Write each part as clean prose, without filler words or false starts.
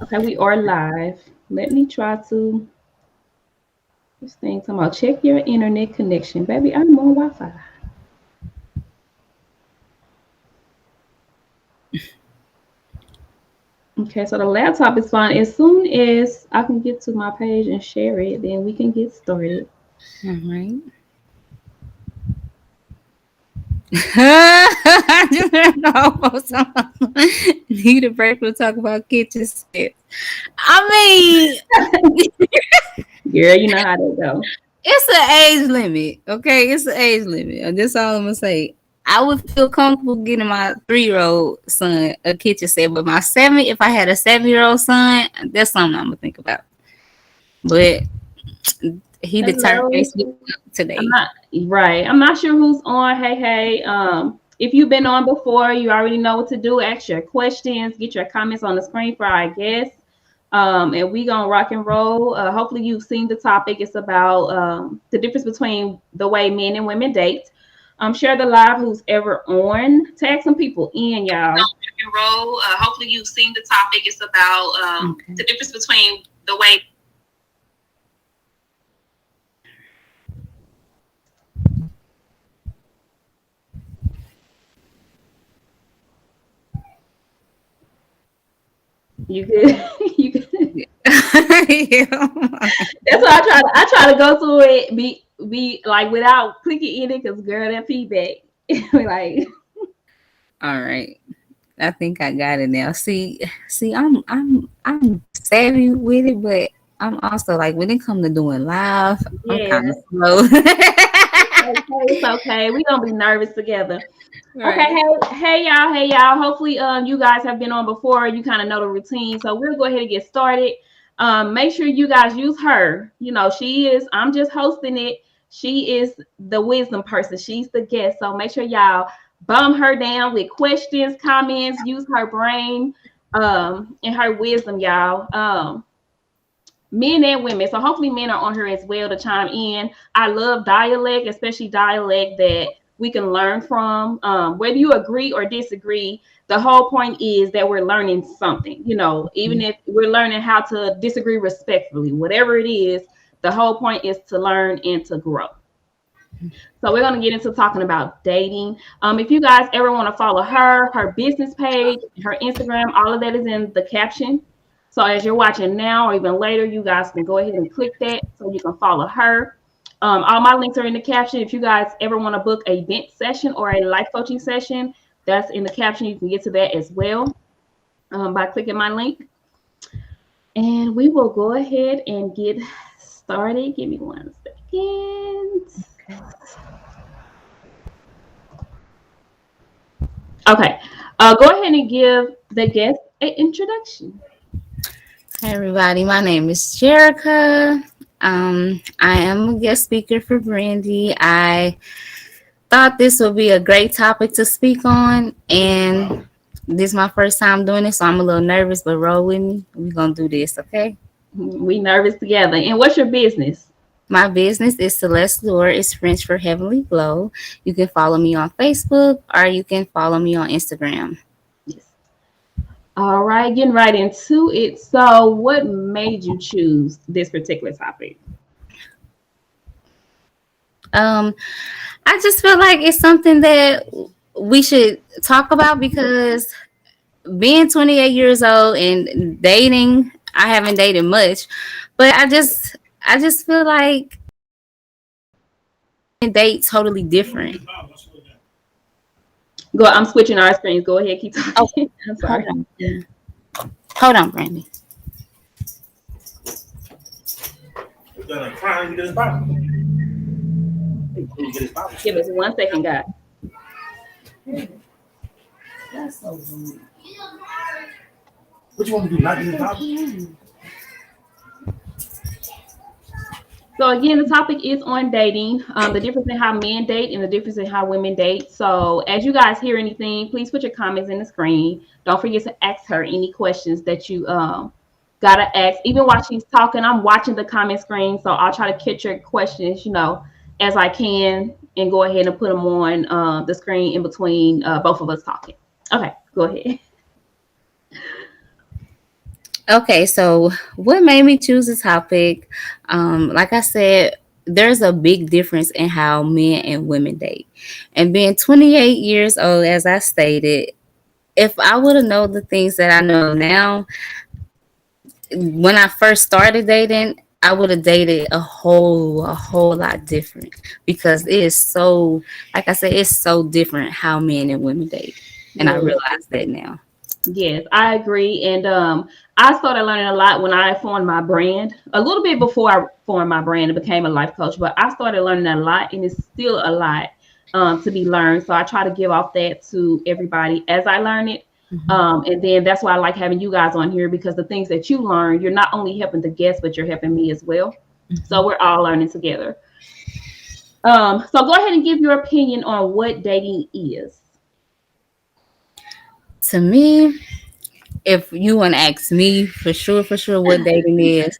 Okay, we are live. Let me try to this thing talking about check your internet connection. Baby, I'm on Wi-Fi. Okay, so the laptop is fine. As soon as I can get to my page and share it, then we can get started. All right. I just heard the almost need a break. We'll talk about kitchen sets. I mean, Girl, you know how that go. it's an age limit. Okay, it's an age limit. And that's all I'm gonna say. I would feel comfortable getting my 3-year-old son a kitchen set, but my seven, if I had a 7-year-old son, that's something I'm gonna think about. But he determined Hello. basically I'm today. not right. I'm not sure who's on. Hey, hey. If you've been on before, you already know what to do. Ask your questions, get your comments on the screen for our guests. And we gonna rock and roll. Hopefully you've seen the topic. It's about the difference between the way men and women date. Share the live who's ever on. Tag some people in, y'all. Rock and roll. Hopefully you've seen the topic. It's about Okay. the difference between the way. You good? You good? Yeah. That's why I try to go through it be like without clicking in it because girl that feedback like All right. I think I got it now. See, I'm savvy with it, but I'm also like when it comes to doing live, I'm yeah, kind of slow. it's okay. We gonna be nervous together. Okay, Right. hey y'all. Hopefully you guys have been on before. You kind of know the routine, so we'll go ahead and get started. Make sure you guys use her. You know she is. I'm just hosting it. She is the wisdom person. She's the guest. So make sure y'all bum her down with questions, comments. Use her brain, and her wisdom, y'all. Men and women. So hopefully men are on here as well to chime in. I love dialect, especially dialect that we can learn from. Whether you agree or disagree, the whole point is that we're learning something. You know, even if we're learning how to disagree respectfully, whatever it is, the whole point is to learn and to grow. So we're gonna get into talking about dating. If you guys ever want to follow her, her business page, her Instagram, all of that is in the caption. So as you're watching now or even later, you guys can go ahead and click that so you can follow her. All my links are in the caption. If you guys ever want to book a event session or a life coaching session, that's in the caption. You can get to that as well by clicking my link. And we will go ahead and get started. Give me 1 second. Okay. Go ahead and give the guest an introduction. Hi everybody, my name is Jerica. I am a guest speaker for Brandy. I thought this would be a great topic to speak on, and this is my first time doing this, so I'm a little nervous, but roll with me. We're gonna do this, okay? We nervous together. And what's your business? My business is Celeste Lure. It's French for Heavenly Glow. You can follow me on Facebook or you can follow me on Instagram. Yes. All right, getting right into it. So, what made you choose this particular topic? Um, I just feel like it's something that we should talk about because being 28 years old and dating, I haven't dated much, but I just feel like date totally different. Go. I'm switching our screens. Go ahead, keep Oh, talking. I'm hold sorry. on. Hold on, Brandy. Give us 1 second, guys. That's so rude. What you want me to do? Not do the topic? So again, the topic is on dating, the difference in how men date and the difference in how women date. So as you guys hear anything, please put your comments in the screen. Don't forget to ask her any questions that you gotta ask. Even while she's talking, I'm watching the comment screen, so I'll try to catch your questions, as I can, and go ahead and put them on the screen in between both of us talking. Okay, go ahead. Okay, so what made me choose this topic? Like I said, there's a big difference in how men and women date. And being 28 years old, as I stated, if I would have known the things that I know now, when I first started dating, I would have dated a whole lot different because it is so, like I said, it's so different how men and women date, and I Yes. realize that now. Yes, I agree. And I started learning a lot when I formed my brand. A little bit before I formed my brand and became a life coach, but I started learning a lot, and it's still a lot to be learned. So I try to give off that to everybody as I learn it. Mhm. And then that's why I like having you guys on here, because the things that you learn, you're not only helping the guests, but you're helping me as well. So we're all learning together. So go ahead and give your opinion on what dating is. To me, if you want to ask me for sure, what dating is,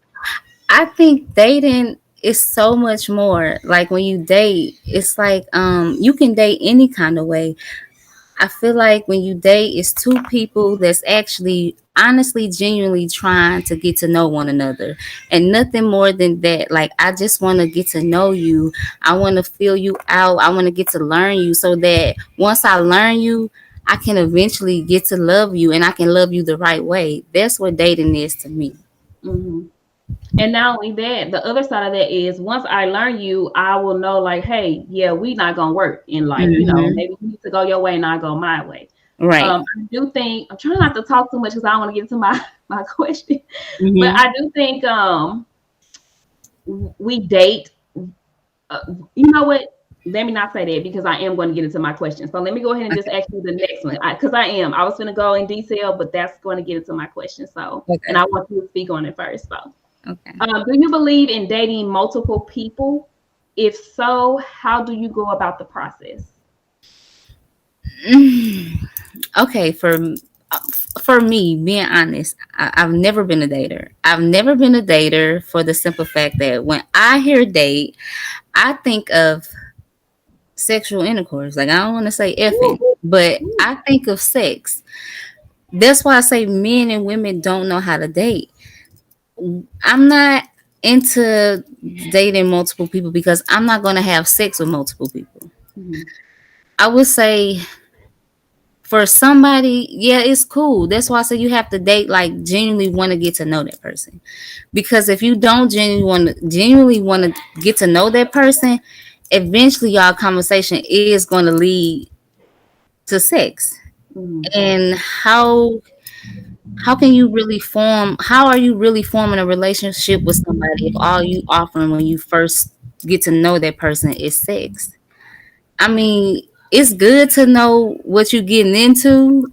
I think dating is so much more. Like when you date, it's like you can date any kind of way. I feel like when you date, it's two people that's actually honestly, genuinely trying to get to know one another, and nothing more than that. Like, I just want to get to know you. I want to feel you out. I want to get to learn you so that once I learn you, I can eventually get to love you and I can love you the right way. That's what dating is to me. Mhm. And not only that, the other side of that is once I learn you, I will know like, hey, yeah, we not gonna work in life. Hmm. Maybe you need to go your way and I go my way. Right. I do think I'm trying not to talk too much because I don't want to get into my my question, but Hmm. I do think we date. Uh, you know what? Let me not say that because I am going to get into my question. So let me go ahead and just ask you the next one because I am. I was going to go in detail, but that's going to get into my question. So, and Okay. I want you to speak on it first. So. Okay. Do you believe in dating multiple people? If so, how do you go about the process? Okay. For me, being honest, I've never been a dater. I've never been a dater for the simple fact that when I hear date, I think of sexual intercourse. Like, I don't want to say effing, but I think of sex. That's why I say men and women don't know how to date. I'm not into dating multiple people because I'm not going to have sex with multiple people. Mm-hmm. I would say for somebody, yeah, it's cool. That's why I say you have to date like genuinely want to get to know that person. Because if you don't genuinely want to get to know that person, eventually y'all conversation is going to lead to sex. Mm-hmm. And how can you really form? How are you really forming a relationship with somebody if all you offering when you first get to know that person is sex? I mean, it's good to know what you're getting into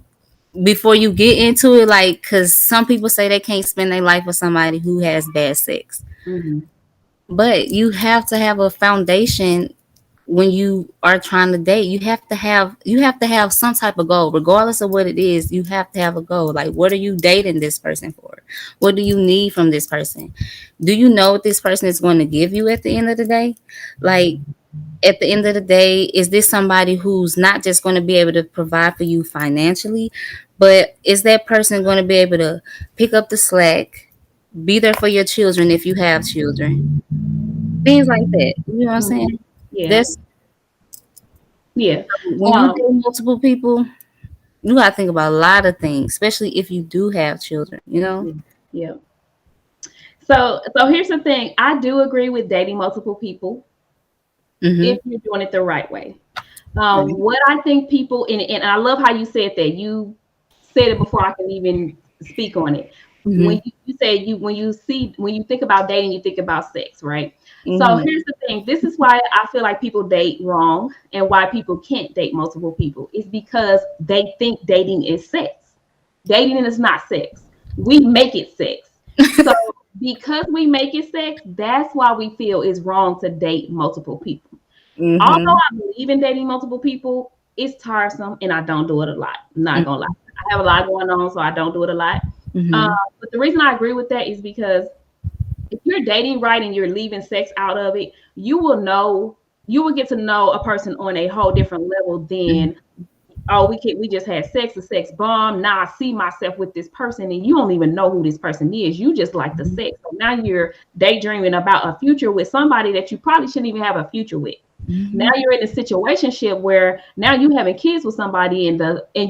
before you get into it, like, because some people say they can't spend their life with somebody who has bad sex, Mm-hmm. but you have to have a foundation when you are trying to date. You have to have some type of goal, regardless of what it is. You have to have a goal. Like, what are you dating this person for? What do you need from this person? Do you know what this person is going to give you at the end of the day? Like, at the end of the day, is this somebody who's not just going to be able to provide for you financially, but is that person going to be able to pick up the slack, be there for your children if you have children, things like that? You know what I'm Mm-hmm. saying? Yeah. That's Yeah. when you Um, date multiple people, you got to think about a lot of things, especially if you do have children. You know. yeah. Yeah. So here's the thing. I do agree with dating multiple people Mhm. if you're doing it the right way. Right. What I think people and I love how you said that. You said it before I can even speak on it. When Mhm. you say when you think about dating, you think about sex, right? So Mhm. here's the thing. This is why I feel like people date wrong and why people can't date multiple people is because they think dating is sex. Dating is not sex. We make it sex. So because we make it sex, that's why we feel it's wrong to date multiple people. Although Mhm. I believe in dating multiple people, it's tiresome and I don't do it a lot. I'm not gonna lie. Mhm. I have a lot going on, so I don't do it a lot. Uh, Mhm. but the reason I agree with that is because if you're dating right and you're leaving sex out of it, you will get to know a person on a whole different level than oh, we just had sex, a sex bomb. Now I see myself with this person, and you don't even know who this person is. You just like the Mhm. sex. So now you're daydreaming about a future with somebody that you probably shouldn't even have a future with. Now Mhm. you're in a situationship where now you having kids with somebody and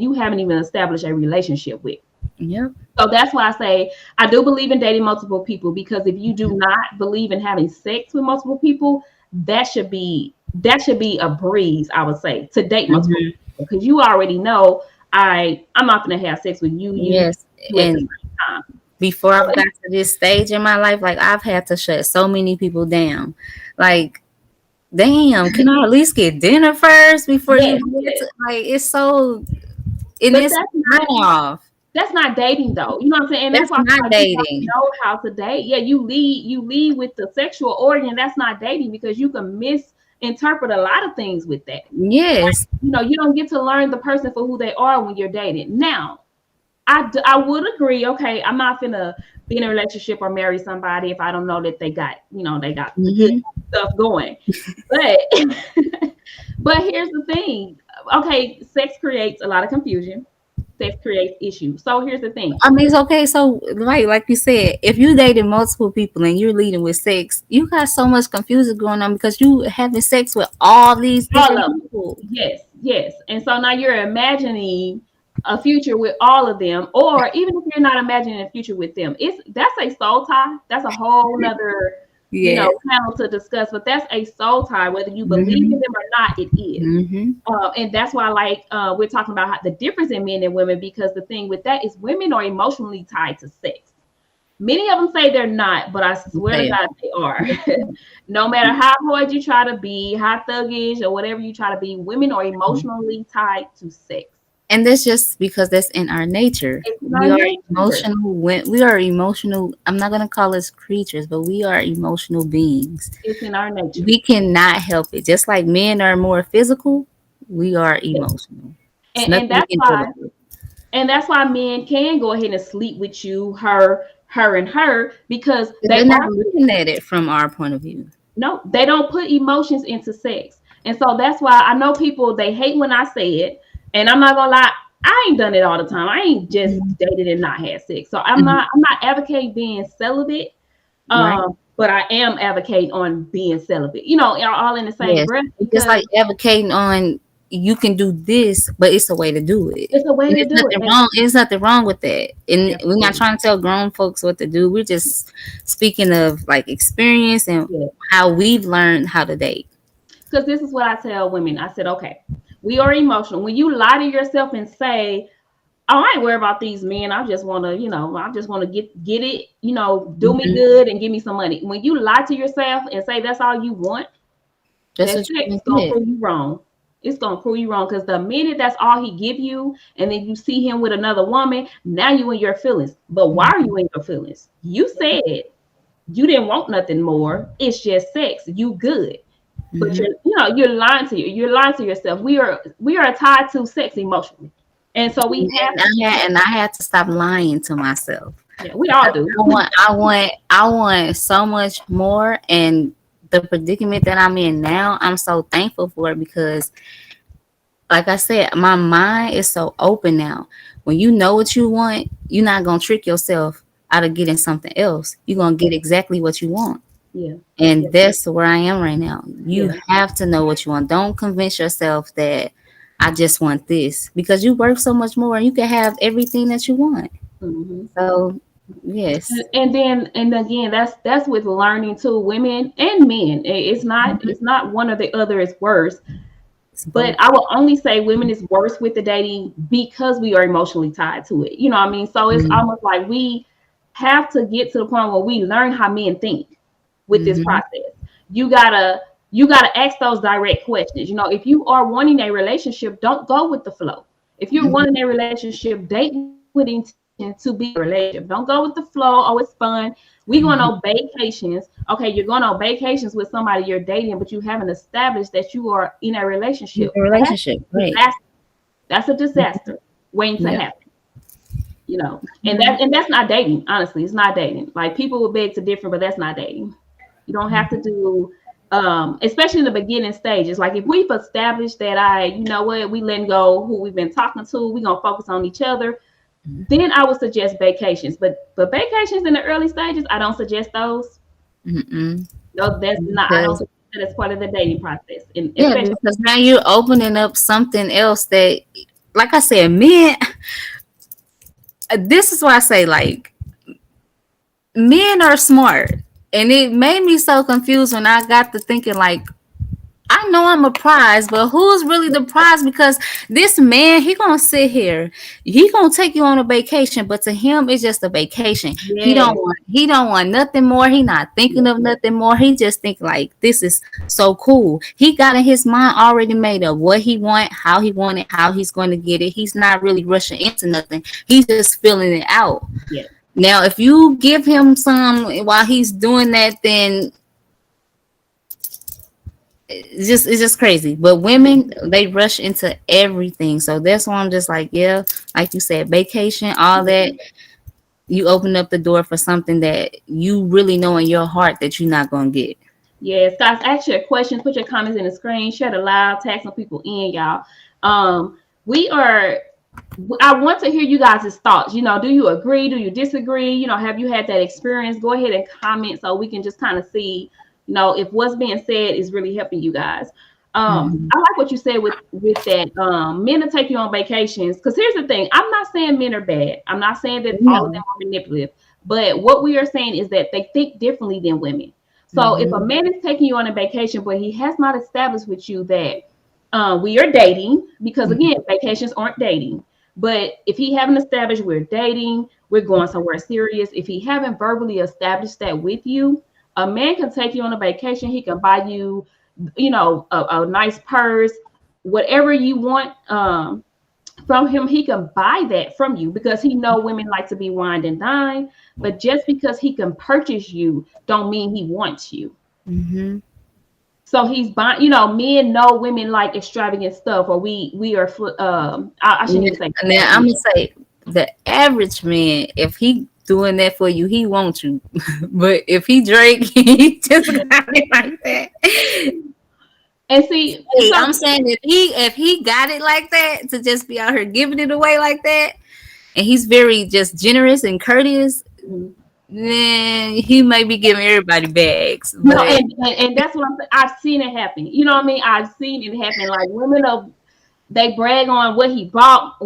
you haven't even established a relationship with. Yep. So that's why I say I do believe in dating multiple people, because if you do not believe in having sex with multiple people, that should be a breeze, I would say, to date multiple Mhm. people, because you already know I'm not gonna have sex with Yes. you at the And same time. before I've got to this stage in my life, like I've had to shut so many people down. Like, damn, can I at least get dinner first before you Yes, get yes. to, like, it's so, and But it's turn off. that's not dating though. You know what I'm saying? And that's That's why I feel not like you gotta dating. know how to date. Yeah, you lead with the sexual organ. That's not dating, because you can misinterpret a lot of things with that. Yes. You don't get to learn the person for who they are when you're dating. Now, I would agree. Okay, I'm not gonna be in a relationship or marry somebody if I don't know that they got the good Hmm. stuff going. But but here's the thing. Okay, sex creates a lot of confusion. Sex creates issues. So here's the thing. I mean, it's okay. So, like you said, if you dated multiple people and you're leading with sex, you got so much confusion going on because you having sex with all these All different of them. people. Yes, yes. And so now you're imagining a future with all of them, or even if you're not imagining a future with them, that's a soul tie. That's a whole nother, Yes. panel to discuss. But that's a soul tie, whether you believe in Hmm. them or not. It is. Hmm. And that's why, like, we're talking about the difference in men and women, because the thing with that is women are emotionally tied to sex. Many of them say they're not, but I swear to Okay. God they are. No matter how hard you try to be, how thuggish or whatever you try to be, women are emotionally tied to sex. And that's just because that's in our nature. It's in We our are nature. emotional. We are emotional. I'm not gonna call us creatures, but we are emotional beings. It's in our nature. We cannot help it. Just like men are more physical, we are Yes. emotional. It's And nothing we that's can do why about it. and that's why men can go ahead and sleep with you, her and her, because Because they they're not are looking at it from our point of view. no, they don't put emotions into sex. And so that's why I know people, they hate when I say it. And I'm not gonna lie, I ain't done it all the time. I ain't just Mhm. dated and not had sex. So I'm Mhm. not I'm not advocating being celibate. Right? But I am advocating on being celibate. All in the same Yes. breath, It's just because like advocating on you can do this, but it's a way to do it. it's a way And to there's do it. nothing wrong. There's nothing wrong with that. And we're not Absolutely. trying to tell grown folks what to do. We're just speaking of like experience and Yeah. how we've learned how to date. Because this is what I tell women. I said, okay, we are emotional. When you lie to yourself and say, oh, I ain't worried about these men. I just want to get it, do me Hmm. good and give me some money. When you lie to yourself and say that's all you want, That's that what sex you're is gonna gonna get. prove you wrong. It's gonna prove you wrong, because the minute that's all he give you, and then you see him with another woman, now you in your feelings. But why are you in your feelings? You said you didn't want nothing more. It's just sex. You good. But Hmm. you're lying to yourself. We are tied to sex emotionally, and so we have to be And I had to stop lying to myself. yeah, we all do. I want so much more, and the predicament that I'm in now, I'm so thankful for it because, like I said, my mind is so open now. When you know what you want, you're not gonna trick yourself out of getting something else. You're gonna get exactly what you want. Yeah, yeah, And that's where I am right now. You yeah. have to know what you want. Don't convince yourself that I just want this because you work so much more and you can have everything that you want. Hmm. So, yes. And again, that's with learning too. Women and men. It's not Mhm. it's not one or the other is worse. It's But both. I will only say women is worse with the dating because we are emotionally tied to it. You know what I mean? So it's almost like we have to get to the point where we learn how men think with this Mm-hmm. process. You gotta you gotta ask those direct questions. If you are wanting a relationship, don't go with the flow. If you're Hmm. wanting a relationship, date with intention to be in a relationship. Don't go with the flow. Oh, it's fun. We going Hmm. on vacations. Okay, you're going on vacations with somebody you're dating, but you haven't established that you are in a In relationship. a That's relationship, a right? disaster. That's a disaster waiting to Yep. happen. And that's not dating. Honestly, it's not dating. Like, people will beg to differ, but that's not dating. You don't have to do. especially in the beginning stages. Like if we've established that you know what, we letting go who we've been talking to, we gonna focus on each other. Then I would suggest vacations, but vacations in the early stages, I don't suggest those. Mm-mm. No, that's not. I don't Because suggest that as part of the dating process, and yeah, especially because now you're opening up something else that, like I said, men. This is why I say like men are smart, and it made me so confused when I got to thinking like I know I'm a prize, but who's really the prize? Because this man, he gonna sit here, he gonna take you on a vacation, but to him, it's just a vacation. yes, He don't want nothing more. He not thinking yes, of nothing more. He just think like this is so cool. He got in his mind already made up what he want it, how he's going to get it. He's not really rushing into nothing. He's just feeling it out. yes, Now, if you give him some while he's doing that, then it's just crazy. But women, they rush into everything, so that's why I'm just like, yeah, like you said, vacation, all yes. that. You open up the door for something that you really know in your heart that you're not gonna get. Yes, guys, ask your questions, put your comments in the screen, share it loud, tag some people in, y'all. We are. I want to hear you guys' thoughts. You know, do you agree? Do you disagree? You know, have you had that experience? Go ahead and comment so we can just kind of see, you know, if what's being said is really helping you guys. Mm-hmm. I like what you said with that. Men to take you on vacations. Because here's the thing: I'm not saying men are bad. I'm not saying that all of them No. are manipulative. But what we are saying is that they think differently than women. So if a Mm-hmm. man is taking you on a vacation, but he has not established with you that we are dating, because again, vacations aren't dating. But if he haven't established we're dating, we're going somewhere serious. If he haven't verbally established that with you, a man can take you on a vacation. He can buy you, you know, a nice purse, whatever you want. From him, he can buy that from you because he know women like to be wined and dined. But just because he can purchase you, don't mean he wants you. Mm-hmm. So he's buying. You know, men know women like extravagant stuff, or we are. I shouldn't even say Now I'm flattery. gonna say the average man, if he doing that for you, he wants you. But if he Drake, he just got it like that. And see, Hey, so I'm saying if he got it like that to just be out here giving it away like that, and he's very just generous and courteous, mhm. then he might be giving everybody bags. No, But and that's what I'm saying. I've seen it happen. You know what I mean? I've seen it happen. Like women of they brag on what he brought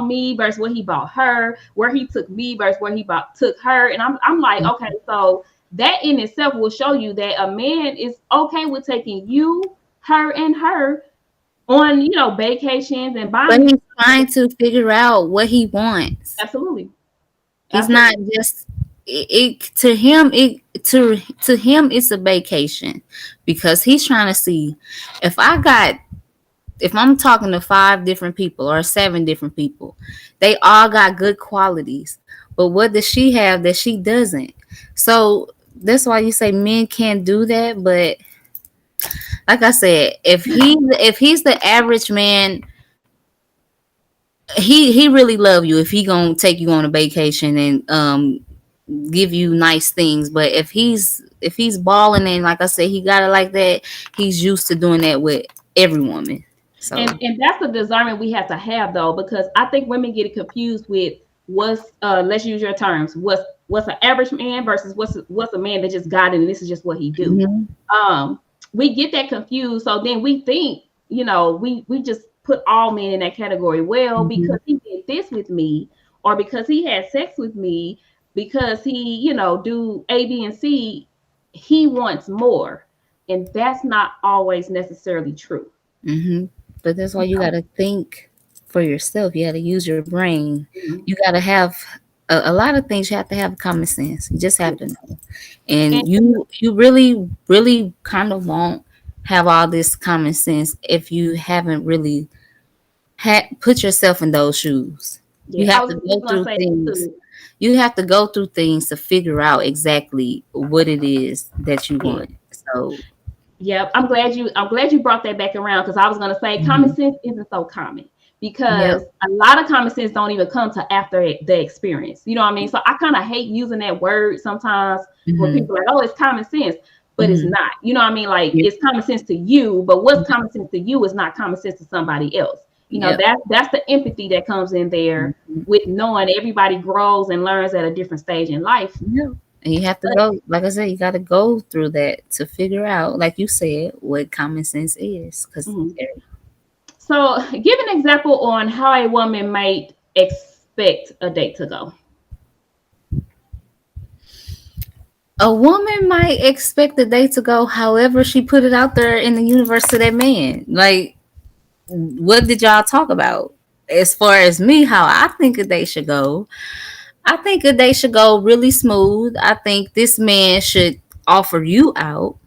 me versus what he bought her, where he took me versus where he bought took her. And I'm like, okay, so that in itself will show you that a man is okay with taking you, her, and her on, you know, vacations and buying you. he's trying to figure out what he wants. Absolutely. He's not Absolutely. just to him to him it's a vacation because he's trying to see if if I'm talking to 5 different people or 7 different people, they all got good qualities. But what does she have that she doesn't? So that's why you say men can't do that. But like I said, if he's the average man, he really love you if he gonna take you on a vacation and give you nice things. But if he's balling and like I said, he got it like that, he's used to doing that with every woman. So And that's the discernment we have to have though, because I think women get it confused with what's let's use your terms, what's an average man versus what's a man that just got it and this is just what he do. mhm, Um, we get that confused, so then we think, you know, we just put all men in that category. Well, because mhm, he did this with me, or because he had sex with me, because he, you know, do A, B, and C, he wants more, and that's not always necessarily true. mhm. But that's why you gotta think for yourself. You gotta use your brain. Mhm. You gotta have a lot of things. You have to have common sense. You just have to know. And And you really kind of won't have all this common sense if you haven't really put yourself in those shoes. You yeah, I have was to just go gonna through say that things. too. You have to go through things to figure out exactly what it is that you Yeah. want. So, Yep, I'm glad you brought that back around because I was gonna say common mhm. sense isn't so common Yep. because a lot of common sense don't even come to after the experience. You know what I mean? So I kind of hate using that word sometimes when Hmm. people are like, oh, it's common sense. but it's not. You know what I mean? Like Yep. it's common sense to you, but what's common sense to you is not common sense to somebody else. You know, Yep. that's the empathy that comes in there with knowing everybody grows and learns at a different stage in life. Yep. And you have to But go, like I said, you got to go through that to figure out, like you said, what common sense is. Because mhm. So give an example on how a woman might expect a date to go. a woman might expect the day to go however she put it out there in the universe to that man. Like, what did y'all talk about? As far as me, how I think a day should go, I think a day should go really smooth. I think this man should offer you out.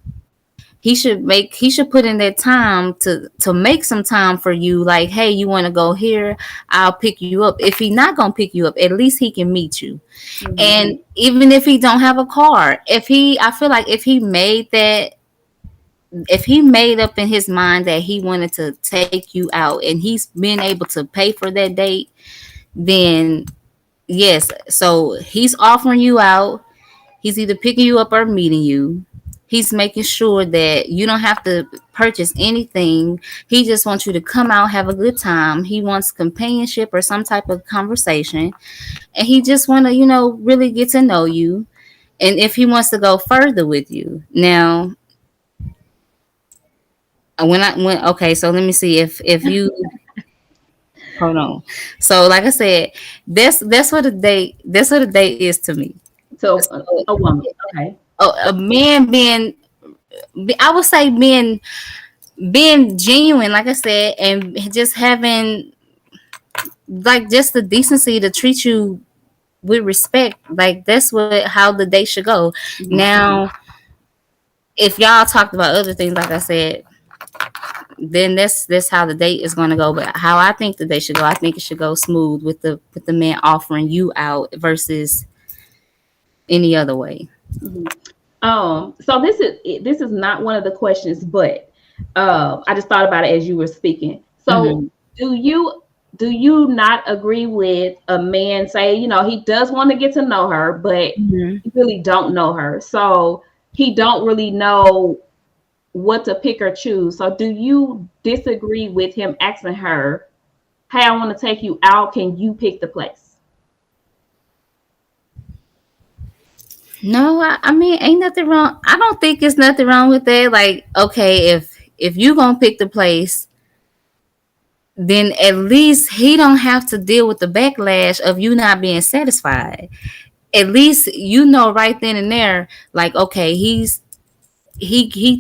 He should put in that time to make some time for you. Like, hey, you want to go here, I'll pick you up. If he not gonna pick you up, at least he can meet you. Mhm. And even if he don't have a car, I feel like if he made up in his mind that he wanted to take you out and he's been able to pay for that date, then yes. So he's offering you out. He's either picking you up or meeting you. He's making sure that you don't have to purchase anything. He just wants you to come out, have a good time. He wants companionship or some type of conversation. And he just want to, really get to know you. And if he wants to go further with you. Now, okay, so let me see if you hold on. So like I said, that's what a date is to me. So So a woman. Okay. a man I would say being genuine, like I said, and just having like just the decency to treat you with respect. Like that's what how the date should go. Mhm. Now, if y'all talked about other things, like I said, then that's how the date is gonna go. But how I think the date should go, I think it should go smooth with the man offering you out versus any other way. Mhm. So this is not one of the questions, but I just thought about it as you were speaking. So Mm-hmm. do you not agree with a man say, he does want to get to know her, but Mm-hmm. he really don't know her. So he don't really know what to pick or choose. So do you disagree with him asking her, "Hey, I want to take you out. Can you pick the place?" No, I mean, ain't nothing wrong. I don't think it's nothing wrong with that. Like, okay, if you gonna pick the place, then at least he don't have to deal with the backlash of you not being satisfied. At least you know right then and there, like, okay, he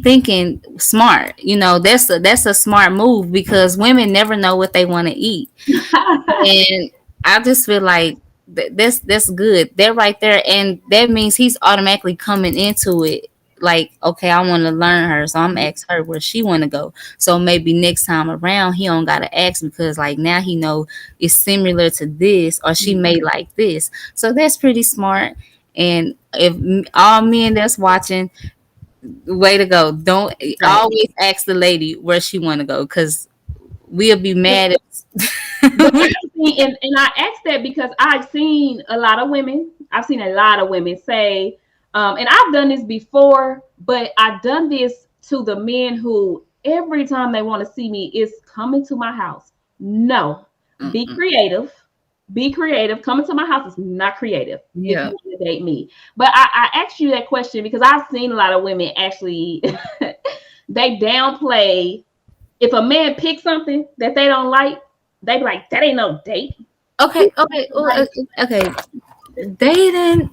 thinking smart. That's a smart move because women never know what they want to eat. And I just feel like that's good. They're right there, and that means he's automatically coming into it. Like, okay, I want to learn her, so I'm ask her where she want to go. So maybe next time around, he don't gotta ask because like now he know it's similar to this, or she may like this. So that's pretty smart. And if all men that's watching, way to go! Don't Right. always ask the lady where she want to go because we'll be mad. But I've seen, and I asked that because I've seen a lot of women. I've seen a lot of women say, and I've done this before, but I've done this to the men who every time they want to see me is coming to my house. No, be Mm-mm. creative. Be creative. Coming to my house is not creative if you Yeah. want to date me. But I asked you that question because I've seen a lot of women actually they downplay if a man picks something that they don't like, they be like, that ain't no date. Okay, okay, okay. Dating,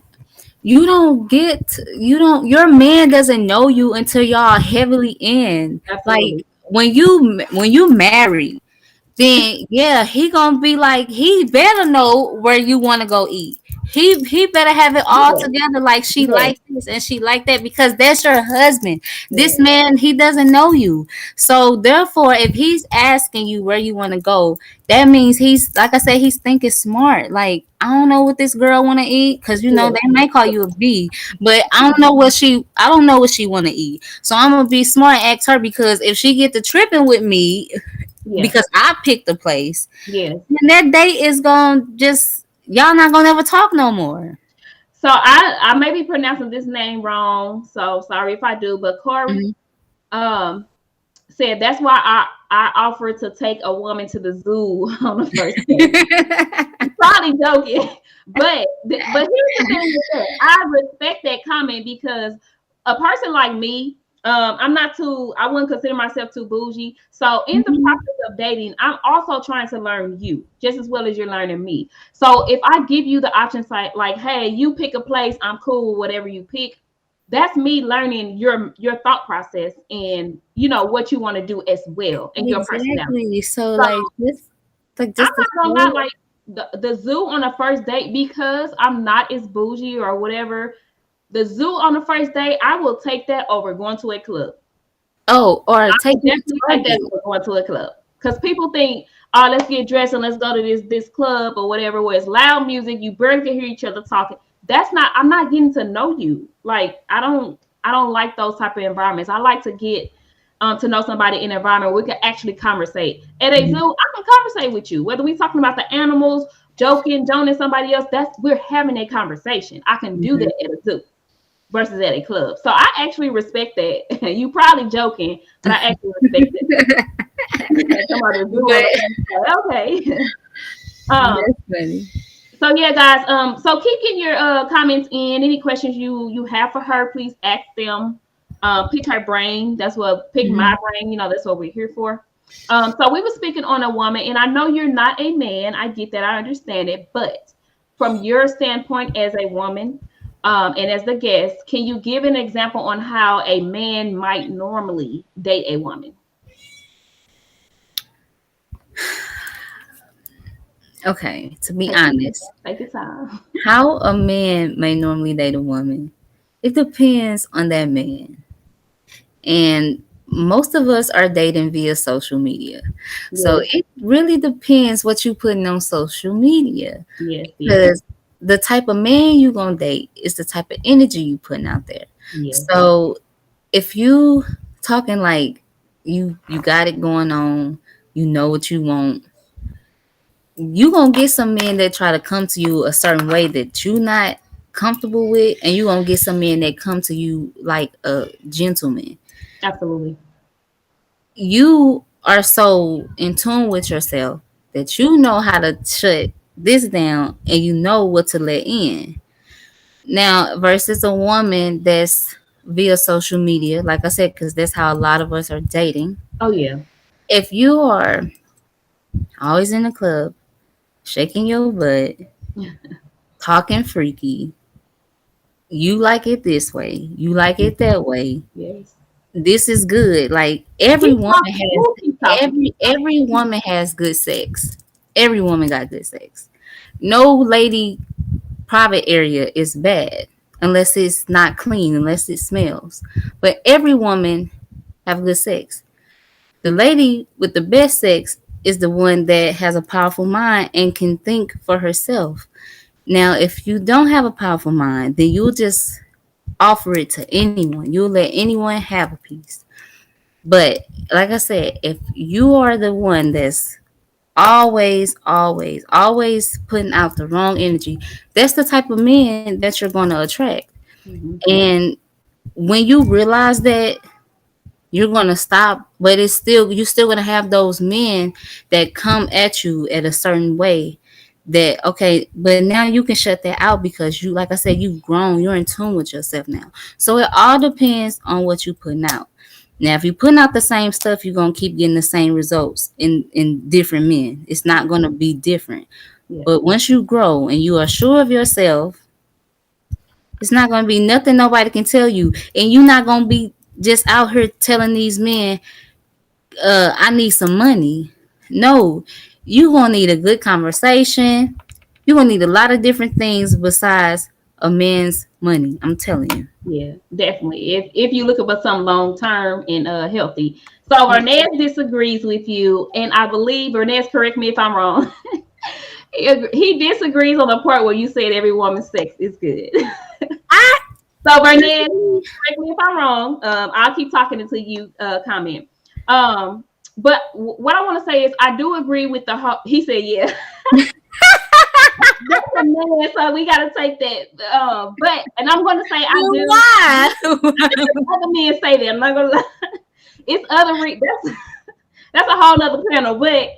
your man doesn't know you until y'all heavily in. Like Absolutely. when you marry, then yeah, he gonna be like he better know where you want to go eat. He better have it all Yes, together. Like she yes, like this and she like that because that's your husband. This yes, man he doesn't know you, so therefore, if he's asking you where you want to go, that means he's like I said, he's thinking smart. Like I don't know what this girl want to eat because yes, they might call you a B, but I don't know what she want to eat. So I'm gonna be smart and ask her because if she get to tripping with me yes, because I picked the place, yes. then that date is going just y'all not gonna ever talk no more. So I may be pronouncing this name wrong, so sorry if I do. But Corey Mhm. um said that's why I offered to take a woman to the zoo on the first date. Probably joking, but here's the thing with that. I respect that comment because a person like me, I'm not too. I wouldn't consider myself too bougie. So in the Mhm. process of dating, I'm also trying to learn you just as well as you're learning me. So if I give you the option, like, hey, you pick a place, I'm cool with whatever you pick. That's me learning your thought process and what you want to do as well and your personality. Exactly. So So I'm just to not gonna lie, say, like the zoo on a first date, because I'm not as bougie or whatever. The zoo on the first date, I will take that over going to a club. oh, or I take would you to definitely take that Target. over going to a club. Because people think, oh, let's get dressed and let's go to this club or whatever, where it's loud music, you barely can hear each other talking. That's not. I'm not getting to know you. Like I don't like those type of environments. I like to get to know somebody in an environment where we can actually conversate. At a zoo, Mhm. I can conversate with you. Whether we talking about the animals, joking, joning somebody else, that's we're having a conversation. I can do Mhm. that at a zoo versus at a club. So I actually respect that. You probably joking, but I actually respect that. Come out of the zoo But on the okay. um, that's funny. so yeah, guys. So keep getting your comments in. Any questions you have for her, please ask them. Pick her brain. That's what pick my Mhm. brain. That's what we're here for. So we were speaking on a woman, and I know you're not a man. I get that. I understand it. But from your standpoint as a woman, and as the guest, can you give an example on how a man might normally date a woman? Okay, to be Take your honest, take your time. how a man may normally date a woman, it depends on that man. And most of us are dating via social media. So Yes, it really depends what you putting on social media. yes, yes, Because the type of man you gonna date is the type of energy you putting out there. yes. So if you talking like you got it going on, you know what you want, you gonna get some men that try to come to you a certain way that you not comfortable with, and you gonna get some men that come to you like a gentleman. Absolutely. You are so in tune with yourself that you know how to shut this down and you know what to let in. Now, versus a woman that's via social media, like I said, because that's how a lot of us are dating. Oh yeah. If you are always in the club, shaking your butt, talking freaky, you like it this way, you like it that way, Yes. this is good. Like Keep talking. Who keep talking? Keep talking. every woman has good sex. Every woman got good sex. No lady private area is bad unless it's not clean, unless it smells. But every woman have good sex. The lady with the best sex is the one that has a powerful mind and can think for herself. Now, if you don't have a powerful mind, then you'll just offer it to anyone. You'll let anyone have a piece. But like I said, if you are the one that's always putting out the wrong energy, that's the type of man that you're going to attract. Mhm. And when you realize that, you're going to stop, but you're still going to have those men that come at you at a certain way that, okay, but now you can shut that out because you, like I said, you've grown, you're in tune with yourself now. So it all depends on what you're putting out. Now, if you're putting out the same stuff, you're gonna keep getting the same results in different men. It's not gonna be different. Yeah. But once you grow and you are sure of yourself, it's not gonna be nothing nobody can tell you, and you're not gonna be just out here telling these men, "I need some money." No, you gonna need a good conversation. You're gonna need a lot of different things besides a man's money. I'm telling you. Yeah. Definitely. If you looking for something long term and healthy. So Ernest disagrees with you, and I believe Ernest. Correct me if I'm wrong. He disagrees on the part where you said every woman's sex is good. I So Bernard, correct me if I'm wrong. I'll keep talking until you comment. Um, but what I want to say is I do agree with he said yeah. That's a man, so we gotta take that. But and I'm gonna say I do. Why? Other men say that. I'm not gonna lie. It's other that's a whole nother panel. But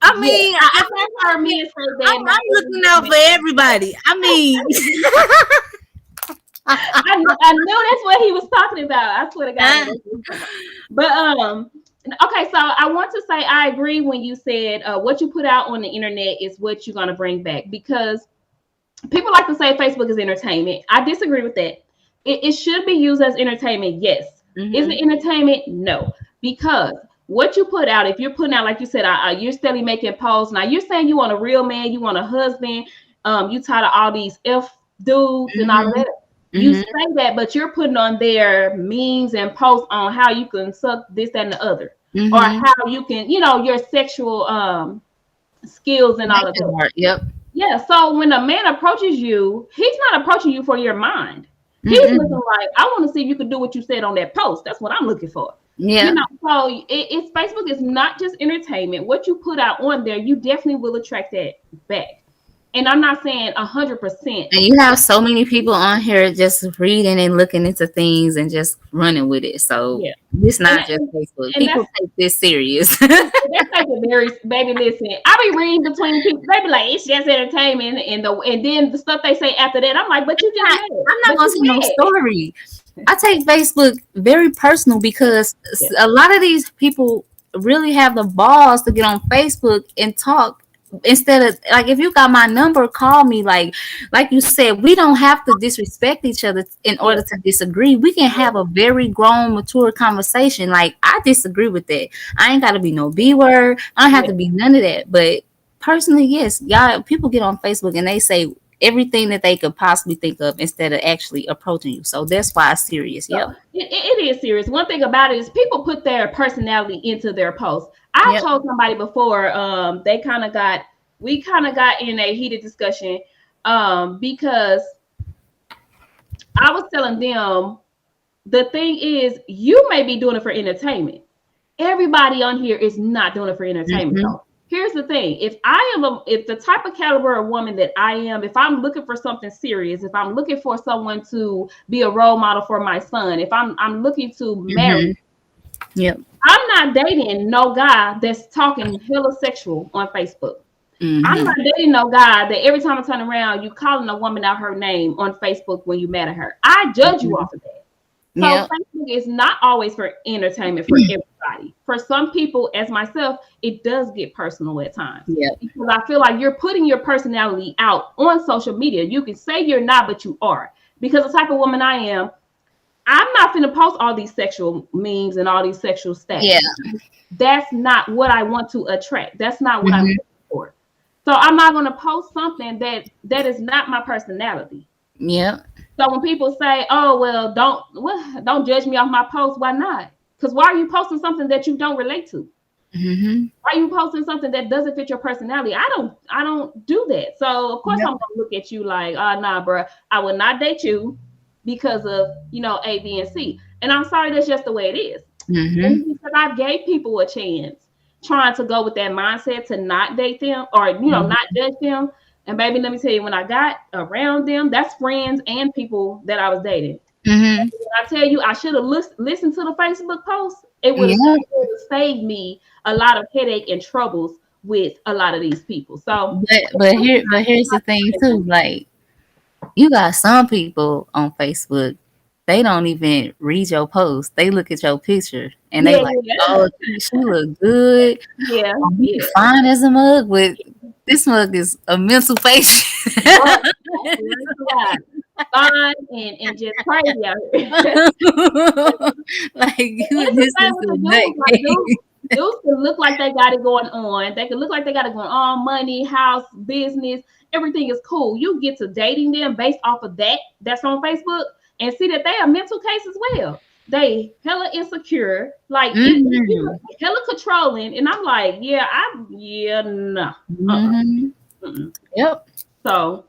I yeah, mean, I've heard men say that. I'm looking out for everybody. I mean, I know that's what he was talking about. I swear to God. That's what he was talking about. But okay, so I want to say I agree when you said what you put out on the internet is what you're gonna bring back, because people like to say Facebook is entertainment. I disagree with that. It should be used as entertainment, yes. Is it entertainment? No, because what you put out, if you're putting out, like you said, you're steadily making posts. Now you're saying you want a real man, you want a husband, you tired of all these f dudes and all of that. You say that, but you're putting on their memes and posts on how you can suck this that, and the other, or how you can, your sexual skills and all of that. Yep. Yeah. So when a man approaches you, he's not approaching you for your mind. He's looking like, I want to see if you can do what you said on that post. That's what I'm looking for. Yeah. So it's Facebook is not just entertainment. What you put out on there, you definitely will attract that back. And I'm not saying 100%. And you have so many people on here just reading and looking into things and just running with it. So yeah, it's not just Facebook. People take this serious. That's like a very baby. Listen, I be reading between people. They be like, it's just entertainment, and then the stuff they say after that, I'm like, but you just I'm not gonna see no story. I take Facebook very personal because a lot of these people really have the balls to get on Facebook and talk. Instead of, like, if you got my number, call me. Like you said, we don't have to disrespect each other in order to disagree. We can have a very grown, mature conversation. Like, I disagree with that. I ain't got to be no B word. I don't have to be none of that. But personally, yes, y'all, people get on Facebook and they say everything that they could possibly think of instead of actually approaching you. So that's why it's serious. Yep. It is serious. One thing about it is people put their personality into their posts. I told somebody before, we kind of got in a heated discussion because I was telling them, the thing is, you may be doing it for entertainment. Everybody on here is not doing it for entertainment. Though. Here's the thing: if the type of caliber of woman that I am, if I'm looking for something serious, if I'm looking for someone to be a role model for my son, if I'm looking to marry, I'm not dating no guy that's talking hella sexual on Facebook. I'm not dating no guy that every time I turn around, you calling a woman out her name on Facebook when you mad at her. I judge you off of that. So Facebook is not always for entertainment for everybody. For some people, as myself, it does get personal at times. Yeah. Because I feel like you're putting your personality out on social media. You can say you're not, but you are. Because the type of woman I am, I'm not finna post all these sexual memes and all these sexual stats. Yeah. That's not what I want to attract. That's not what I'm looking for. So I'm not gonna post something that is not my personality. Yeah. So when people say, "Oh, well, don't judge me off my post," why not? Because why are you posting something that you don't relate to? Why are you posting something that doesn't fit your personality? I don't do that. So of course I'm gonna look at you like, nah, bro, I will not date you because of A, B, and C. And I'm sorry, that's just the way it is. Because I gave people a chance, trying to go with that mindset to not date them or not judge them. And baby, let me tell you, when I got around them, that's friends and people that I was dating. When I tell you, I should have listened to the Facebook post. It would have saved me a lot of headache and troubles with a lot of these people. So, but here's the thing too. Like, you got some people on Facebook, they don't even read your post. They look at your picture and they like, oh, she look good. Yeah, fine as a mug, but this mug is a mental patient. Fine and just crazy out here. Like dudes can look like they got it going on. They can look like they got it going on, money, house, business, everything is cool. You get to dating them based off of that's on Facebook and see that they are mental case as well. They hella insecure, like hella controlling, and I'm like, no. Yep. So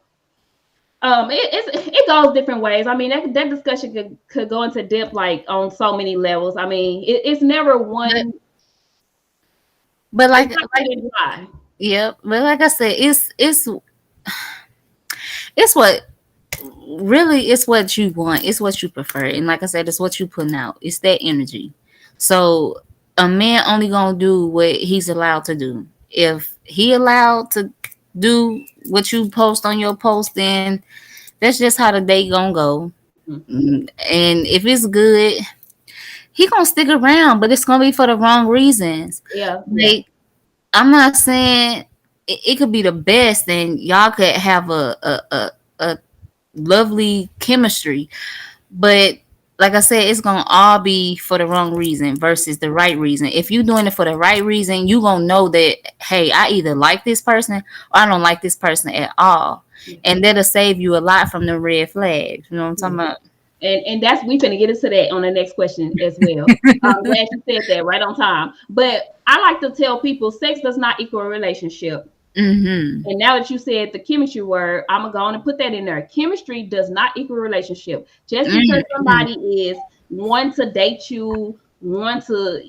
it goes different ways. I mean, that discussion could go into depth, like on so many levels. I mean, it's never one. But like I said, it's it's what really it's what you want. It's what you prefer. And like I said, it's what you putting out. It's that energy. So a man only gonna do what he's allowed to do. If he allowed to do what you post on your post, then that's just how the day gonna go. And if it's good, he gonna stick around, but it's gonna be for the wrong reasons. Yeah, yeah. Like I'm not saying it could be the best, and y'all could have a lovely chemistry, but like I said, it's gonna all be for the wrong reason versus the right reason. If you doing it for the right reason, you gonna know that hey, I either like this person or I don't like this person at all, Yeah. and that'll save you a lot from the red flags. You know what I'm talking Mhm. about? And that's we finna get into that on the next question as well. I'm glad you said that right on time. But I like to tell people sex does not equal a relationship. Mm-hmm. And now that you said the chemistry word, I'm gonna go on and put that in there. Chemistry does not equal relationship. Just because Mm-hmm. somebody is want to date you, want to,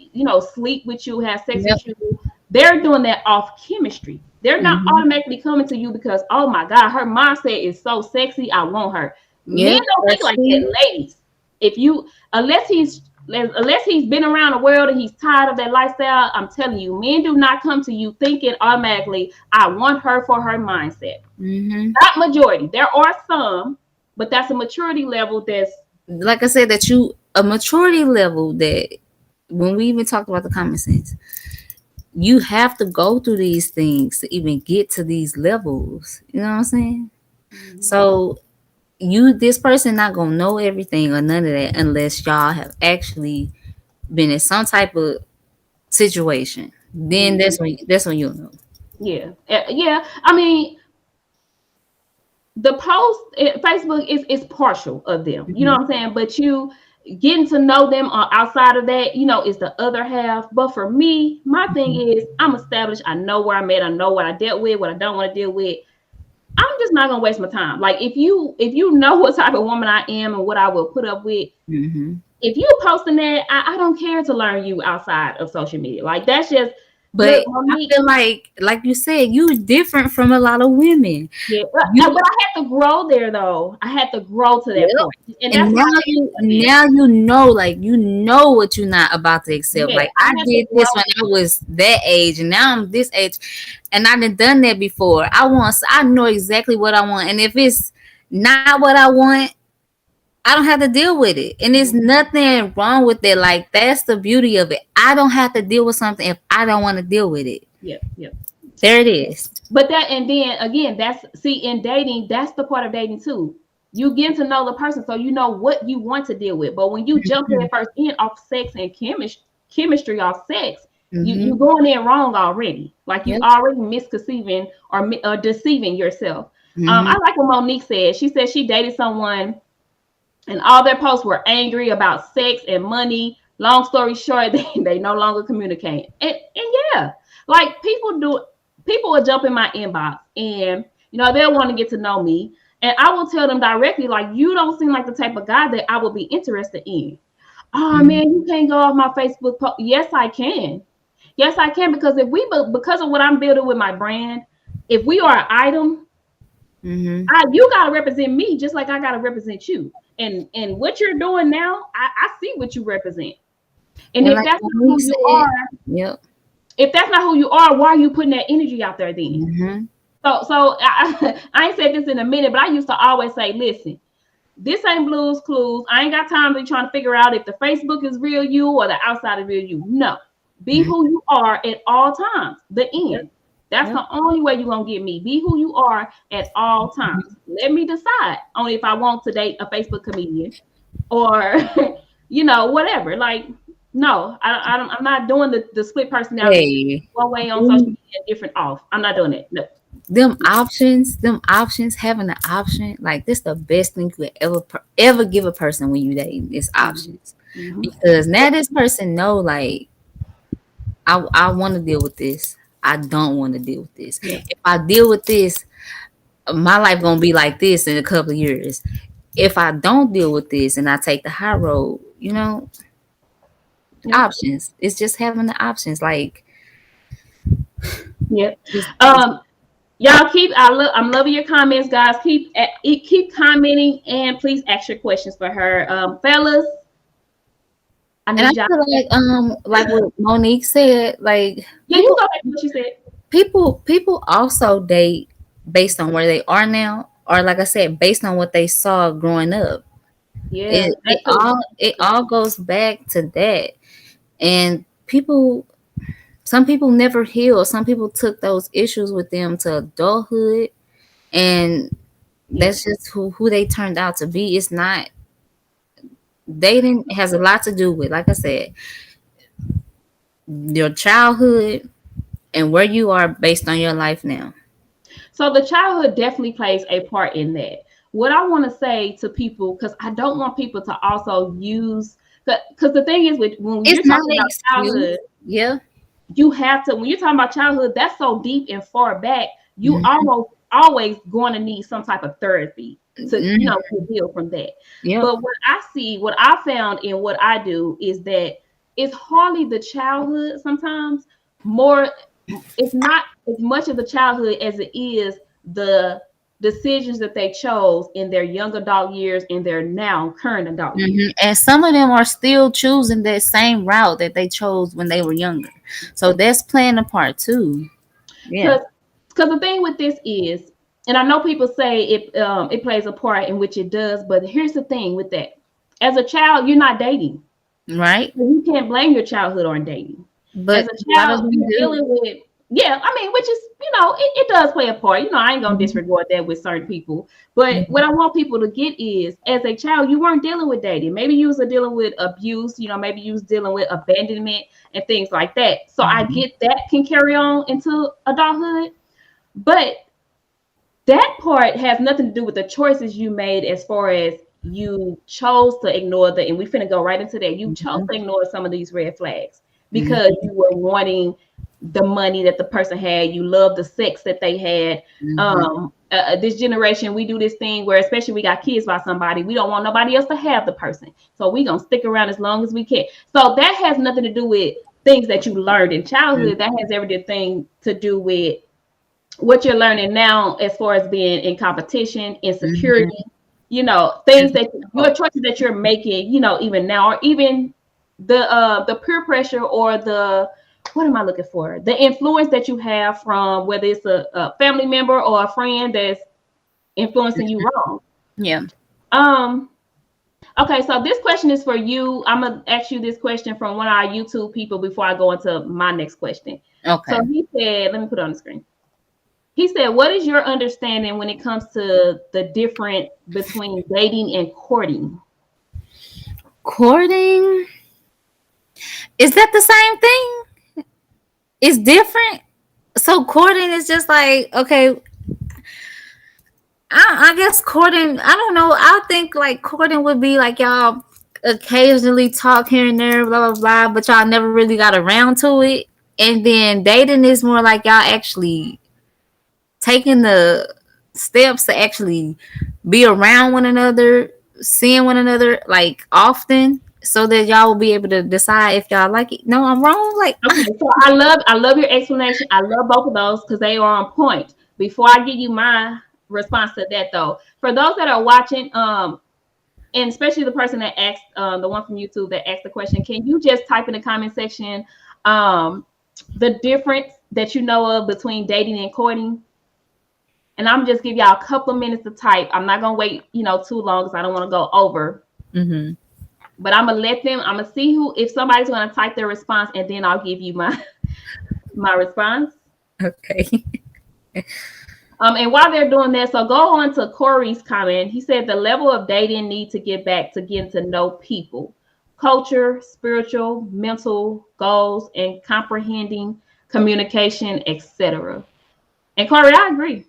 sleep with you, have sex Yep. with you, they're doing that off chemistry. They're not Mm-hmm. automatically coming to you because, oh my God, her mindset is so sexy. I want her. Men Yep. don't think That's like true. that, ladies. If you unless he's been around the world and he's tired of that lifestyle, I'm telling you, men do not come to you thinking automatically, I want her for her mindset. Mm-hmm. Not majority. There are some, but that's a maturity level that's Like I said, that you a maturity level that when we even talked about the common sense, you have to go through these things to even get to these levels. You know what I'm saying? Mhm. So you this person not gonna know everything or none of that unless y'all have actually been in some type of situation. Then Mhm. that's when you'll know. Yeah. Yeah. I mean, the post Facebook is partial of them. You know Mm-hmm. what I'm saying? But you getting to know them outside of that, is the other half. But for me, my thing is I'm established. I know where I'm at. I know what I dealt with, what I don't want to deal with. I'm just not gonna waste my time. Like if you know what type of woman I am and what I will put up with, Mm-hmm. if you posting that, I don't care to learn you outside of social media. Like that's just look, But I Monique. feel like you said, you different from a lot of women. Yeah, You but I had to grow there though. I had to grow to that Yep. point, and And that's my now thing you with men. now you know, like you know what you're not about to accept. Yeah, Like I I had to did this grow. when I was that age, and now I'm this age, and I done that before. I know exactly what I want, and if it's not what I want, I don't have to deal with it. And there's nothing wrong with it. Like that's the beauty of it. I don't have to deal with something if I don't want to deal with it. Yep, yep. There it is. But that, and then again, that's see in dating, that's the part of dating too. You get to know the person, so you know what you want to deal with. But when you jump head first in off sex and chemistry off sex, you Mm-hmm. going in wrong already. Like you Yep. already misconceiving or deceiving yourself. Mm-hmm. I like what Monique said. She said she dated someone and all their posts were angry about sex and money. Long story short, they no longer communicate. And yeah, like people will jump in my inbox and they'll want to get to know me. And I will tell them directly, like, you don't seem like the type of guy that I would be interested in. Oh Mm-hmm. man, you can't go off my Facebook post. Yes, I can. Yes, I can, because because of what I'm building with my brand, if we are an item, Mm-hmm. you gotta represent me just like I gotta represent you. And what you're doing now, I see what you represent. And And if like that's not we who you said, are, yep. if that's not who you are, why are you putting that energy out there then? Mm-hmm. So I ain't said this in a minute, but I used to always say, listen, this ain't Blues Clues. I ain't got time to be trying to figure out if the Facebook is real you or the outside is real you. No. Be Mm-hmm. who you are at all times. The Yep. end. That's Yep. the only way you're gonna get me. Be who you are at all times. Let me decide on if I want to date a Facebook comedian or whatever. Like, no, I'm not doing the split personality, Hey, one way on social them, media, different off. I'm not doing it. No. them options, having an option, like this the best thing you could ever give a person when you dating is Mm-hmm. options. Mm-hmm. Because now this person know like I want to deal with this. I don't want to deal with this. Yeah. If I deal with this, my life gonna be like this in a couple of years. If I don't deal with this and I take the high road, Yeah. options. It's just having the options. Like Yeah. it's Um, Y'all keep I'm loving your comments, guys. Keep commenting and please ask your questions for her. Fellas, I And I need y'all. feel like what Monique said, like Yeah, you go back to what she said. people also date based on where they are now, or like I said, based on what they saw growing up. Yeah, It that too. it all goes back to that. And people, some people never heal. Some people took those issues with them to adulthood, and Yeah. that's just who they turned out to be. It's not, dating has a lot to do with, like I said, your childhood and where you are based on your life now. So the childhood definitely plays a part in that. What I want to say to people, because I don't want people to also use, because the thing is, with when It's you're not talking an about childhood, excuse. Yeah. you have to, when you're talking about childhood, that's so deep and far back, you Hmm. almost always going to need some type of therapy to, Hmm. to heal from that. Yep. But what I see, what I found in what I do is that it's hardly the childhood sometimes, more, it's not as much of the childhood as it is the decisions that they chose in their young adult years, in their now current adult years. And some of them are still choosing that same route that they chose when they were younger. So that's playing a part too. Yeah. Because the thing with this is, and I know people say it plays a part in which it does, but here's the thing with that: as a child, you're not dating, Right. so you can't blame your childhood on dating. As But a a lot of child, them you're do. dealing with, yeah, I mean, which is, it does play a part. I ain't gonna Mhm. disregard that with certain people. But what I want people to get is, as a child, you weren't dealing with dating. Maybe you was dealing with abuse, maybe you was dealing with abandonment and things like that. So I Mhm. get that can carry on into adulthood. But that part has nothing to do with the choices you made, as far as you chose to ignore and we finna go right into that. You chose Mhm. to ignore some of these red flags because Mhm. you were wanting the money that the person had. You love the sex that they had. Mhm. This generation, we do this thing where, especially we got kids by somebody, we don't want nobody else to have the person. So we gonna stick around as long as we can. So that has nothing to do with things that you learned in childhood. That has everything to do with what you're learning now, as far as being in competition, insecurity, Mhm. things That's that your choices that you're making, even now, or even the peer pressure, or the, what am I looking for? The influence that you have from, whether it's a family member or a friend that's influencing you wrong. yeah. Um, okay, so this question is for you. I'm gonna ask you this question from one of our YouTube people before I go into my next question. So Okay. he said, let me put it on the screen. He said, what is your understanding when it comes to the difference between dating and courting? Courting, is that the same thing? It's different. So courting is just like, okay, I guess courting, I don't know. I think like courting would be like y'all occasionally talk here and there, blah blah blah, but y'all never really got around to it. And then dating is more like y'all actually taking the steps to actually be around one another, seeing one another like often, so that y'all will be able to decide if y'all like it. No, I'm wrong. Like, Okay, so I love your explanation. I love both of those because they are on point. Before I give you my response to that, though, for those that are watching, and especially the person that asked, the one from YouTube that asked the question, can you just type in the comment section, the difference that you know of between dating and courting? And I'm just give y'all a couple of minutes to type. I'm not gonna wait, too long because I don't want to go over. mm-hmm. But I'm gonna let them. I'm gonna see who, if somebody's gonna type their response, and then I'll give you my my response. Okay. And while they're doing that, so go on to Corey's comment. He said the level of dating need to get back to getting to know people, culture, spiritual, mental goals, and comprehending communication, etc. And Corey, I agree.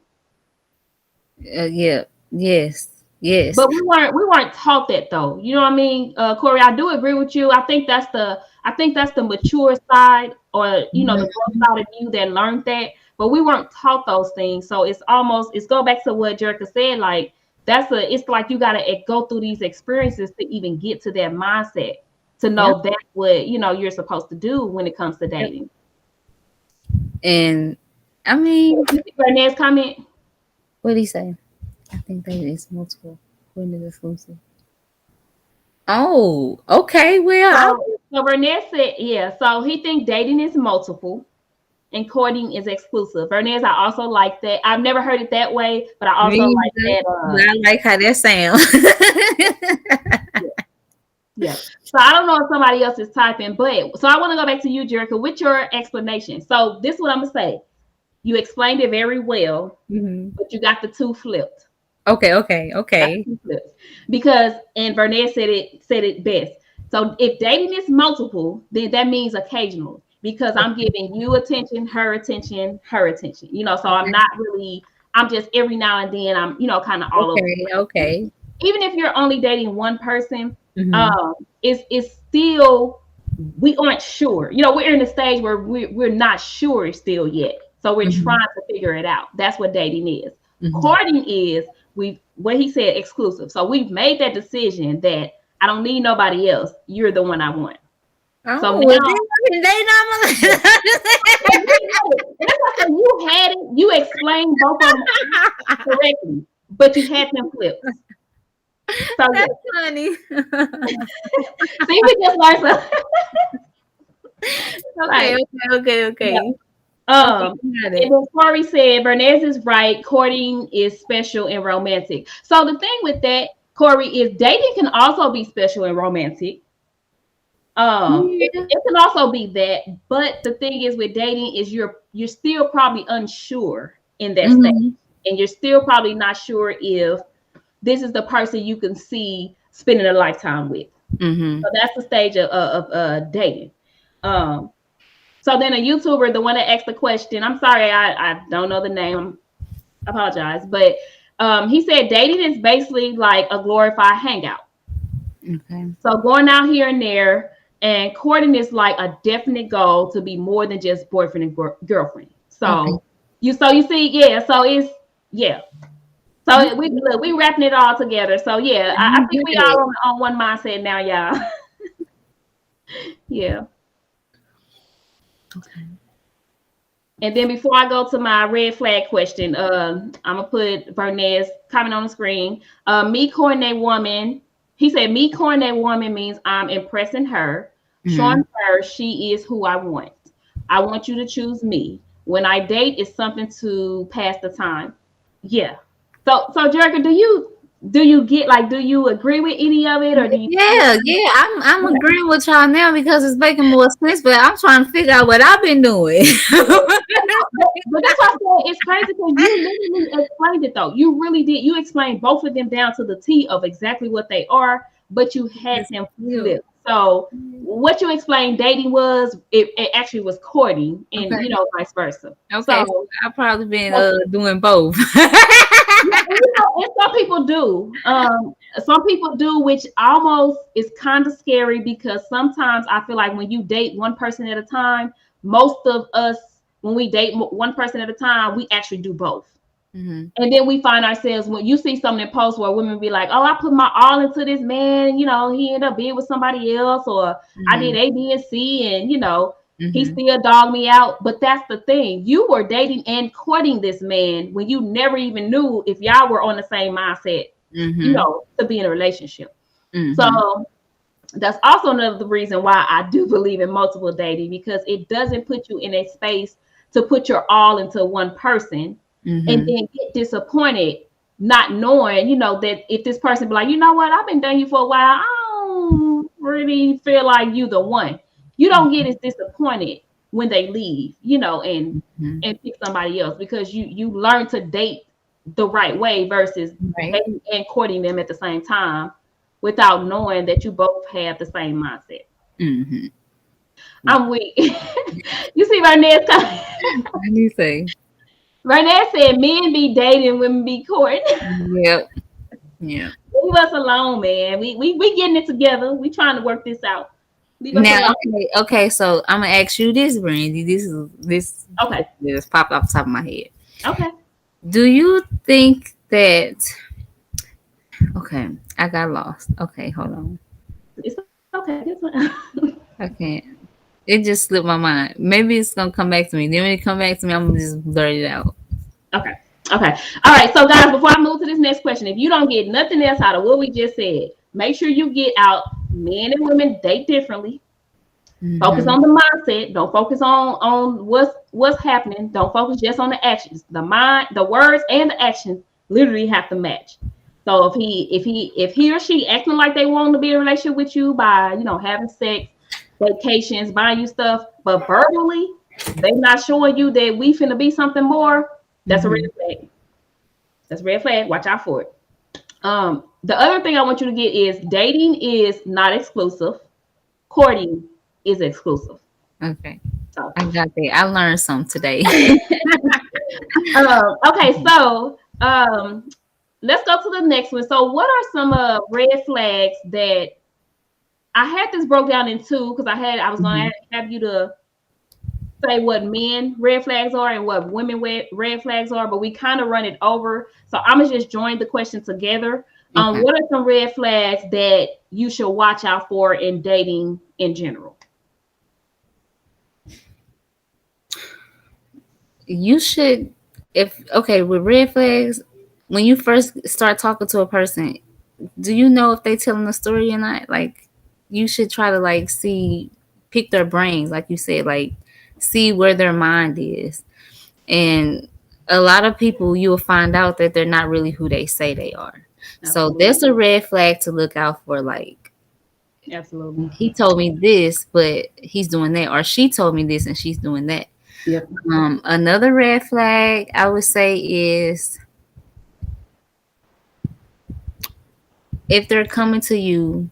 Yeah. Yes. Yes. But we weren't taught that though. You know what I mean, Corey? I do agree with you. I think that's the mature side, or the Mhm. growth side of you that learned that. But we weren't taught those things, so it's go back to what Jerica said. Like it's like you gotta go through these experiences to even get to that mindset, to Yep. know that's what you're supposed to do when it comes to Yep. dating. And I mean, You see Vernez's comment? what did he say? I think that is multiple. When is exclusive? Oh, okay. Well, So Vernez said, yeah. So he think dating is multiple and courting is exclusive. Vernez, I also like that. I've never heard it that way, but I me also like either, that. but I like how that sounds. Yeah, yeah. So I don't know if somebody else is typing, but so I want to go back to you, Jerica, with your explanation. So this is what I'm gonna say. You explained it very well, Mhm. but you got the two flipped. Okay, okay, Got okay. the two flips because and Vernez said it best. So if dating is multiple, then that means occasional because I'm giving you attention, her attention, her attention. So I'm Okay, not really. I'm just every now and then kind of all over the okay, place. okay. Even if you're only dating one person, Mhm. um, it's still we aren't sure. We're in a stage where we're not sure still yet. So we're trying Mhm. to figure it out. That's what dating is. Mhm. Courting is we what he said exclusive. So we've made that decision that I don't need nobody else. You're the one I want. So Oh, well, now then they yeah. not So you had it. And that's why I said you had it. You explained both of them correctly, but you had them flips. So That's yeah. funny. See, we just learned something. Okay, Like, okay, okay, yeah. okay. Okay, Um, got and it. then Corey said Bernays is right. Courting is special and romantic. So the thing with that, Corey, is dating can also be special and romantic. It, Yeah. it can also be that, but the thing is with dating is you're still probably unsure in that stage, Mhm. and you're still probably not sure if this is the person you can see spending a lifetime with. Mhm. So that's the stage of dating. Um, So then a YouTuber, the one that asked the question, I'm sorry, I don't know the name. I apologize. But he said dating is basically like a glorified hangout. Okay. So going out here and there and courting is like a definite goal to be more than just boyfriend and girlfriend. Okay. So you see, yeah. So it's yeah. So we Okay. look, we wrapping it all together. So yeah, I You think we did. all on one mindset now, y'all. Yeah. Okay. And then before I go to my red flag question, I'm gonna put Vernez comment on the screen. Me courting a woman, he said, me courting a woman means I'm impressing her, showing Mhm. her she is who I want. I want you to choose me. When I date, it's something to pass the time. Yeah. So Jerica, do you get like do you agree with any of it or do you feel Yeah, yeah, I'm agreeing with y'all now because it's making more sense, but I'm trying to figure out what I've been doing. But that's why I said it's crazy because you literally explained it though. You really did. You explained both of them down to the T of exactly what they are, but you had It's them cute. flipped. So what you explained dating was it actually was courting and Okay. vice versa. Okay. So So I've probably been so, doing both. yeah, and some people do. Some people do, which almost is kind of scary because sometimes I feel like when you date one person at a time, most of us, when we date one person at a time, we actually do both. Hmm. And then we find ourselves when you see something in post where women be like, "Oh, I put my all into this man, and he ended up being with somebody else, or I did Hmm. A, B, and C, and he Hmm. still dogged me out." But that's the thing: you were dating and courting this man when you never even knew if y'all were on the same mindset, Hmm. to be in a relationship. Hmm. So that's also another reason why I do believe in multiple dating because it doesn't put you in a space to put your all into one person and Hmm. then get disappointed not knowing, that if this person be like, you know what, I've been dating you for a while, I don't really feel like you the one. You don't get as disappointed when they leave, Hmm. and pick somebody else because you learn to date the right way versus Right. dating and courting them at the same time without knowing that you both have the same mindset. Hmm. I'm weak. You see Vernez coming. What do you say? Vernez said men be dating, women be courting. Yep. Yep. Leave us alone, man. We getting it together. We trying to work this out. Leave us Now, alone. okay, okay. So I'm gonna ask you this, Brandy. This Okay. just popped off the top of my head. Okay. Do you think that? Okay, I got lost. Okay, hold on. It's okay. It's fine. I can't. It just slipped my mind. Maybe it's gonna come back to me. Then when it come back to me, I'm gonna just blurt it out. Okay. Okay. All right. So, guys, before I move to this next question, if you don't get nothing else out of what we just said, make sure you get out men and women date differently. Focus Mm-hmm. on the mindset. Don't focus on what's happening. Don't focus just on the actions. The mind, the words, and the actions literally have to match. So if he or she acting like they want to be in a relationship with you by having sex, vacations, buying you stuff, but verbally they not showing you that we finna be something more, that's a red Mm-hmm. flag. That's a red flag. Watch out for it. The other thing I want you to get is dating is not exclusive. Courting is exclusive. Okay, So I got that. I learned something today. okay, so let's go to the next one. So, what are some red flags that I had this broke down in two because I was going Mhm. to have you to say what men red flags are and what women red flags are, but we kind of run it over. So I'm gonna just join the question together. Okay, What are some red flags that you should watch out for in dating in general? you should. If okay with red flags, when you first start talking to a person, do you know if they telling a story or not? Like, you should try to like see, pick their brains, like you said, like see where their mind is. And a lot of people, you will find out that they're not really who they say they are. So Absolutely, that's a red flag to look out for. Like, absolutely. he told me this, but he's doing that, or she told me this and she's doing that. Yep. Another red flag I would say is if they're coming to you,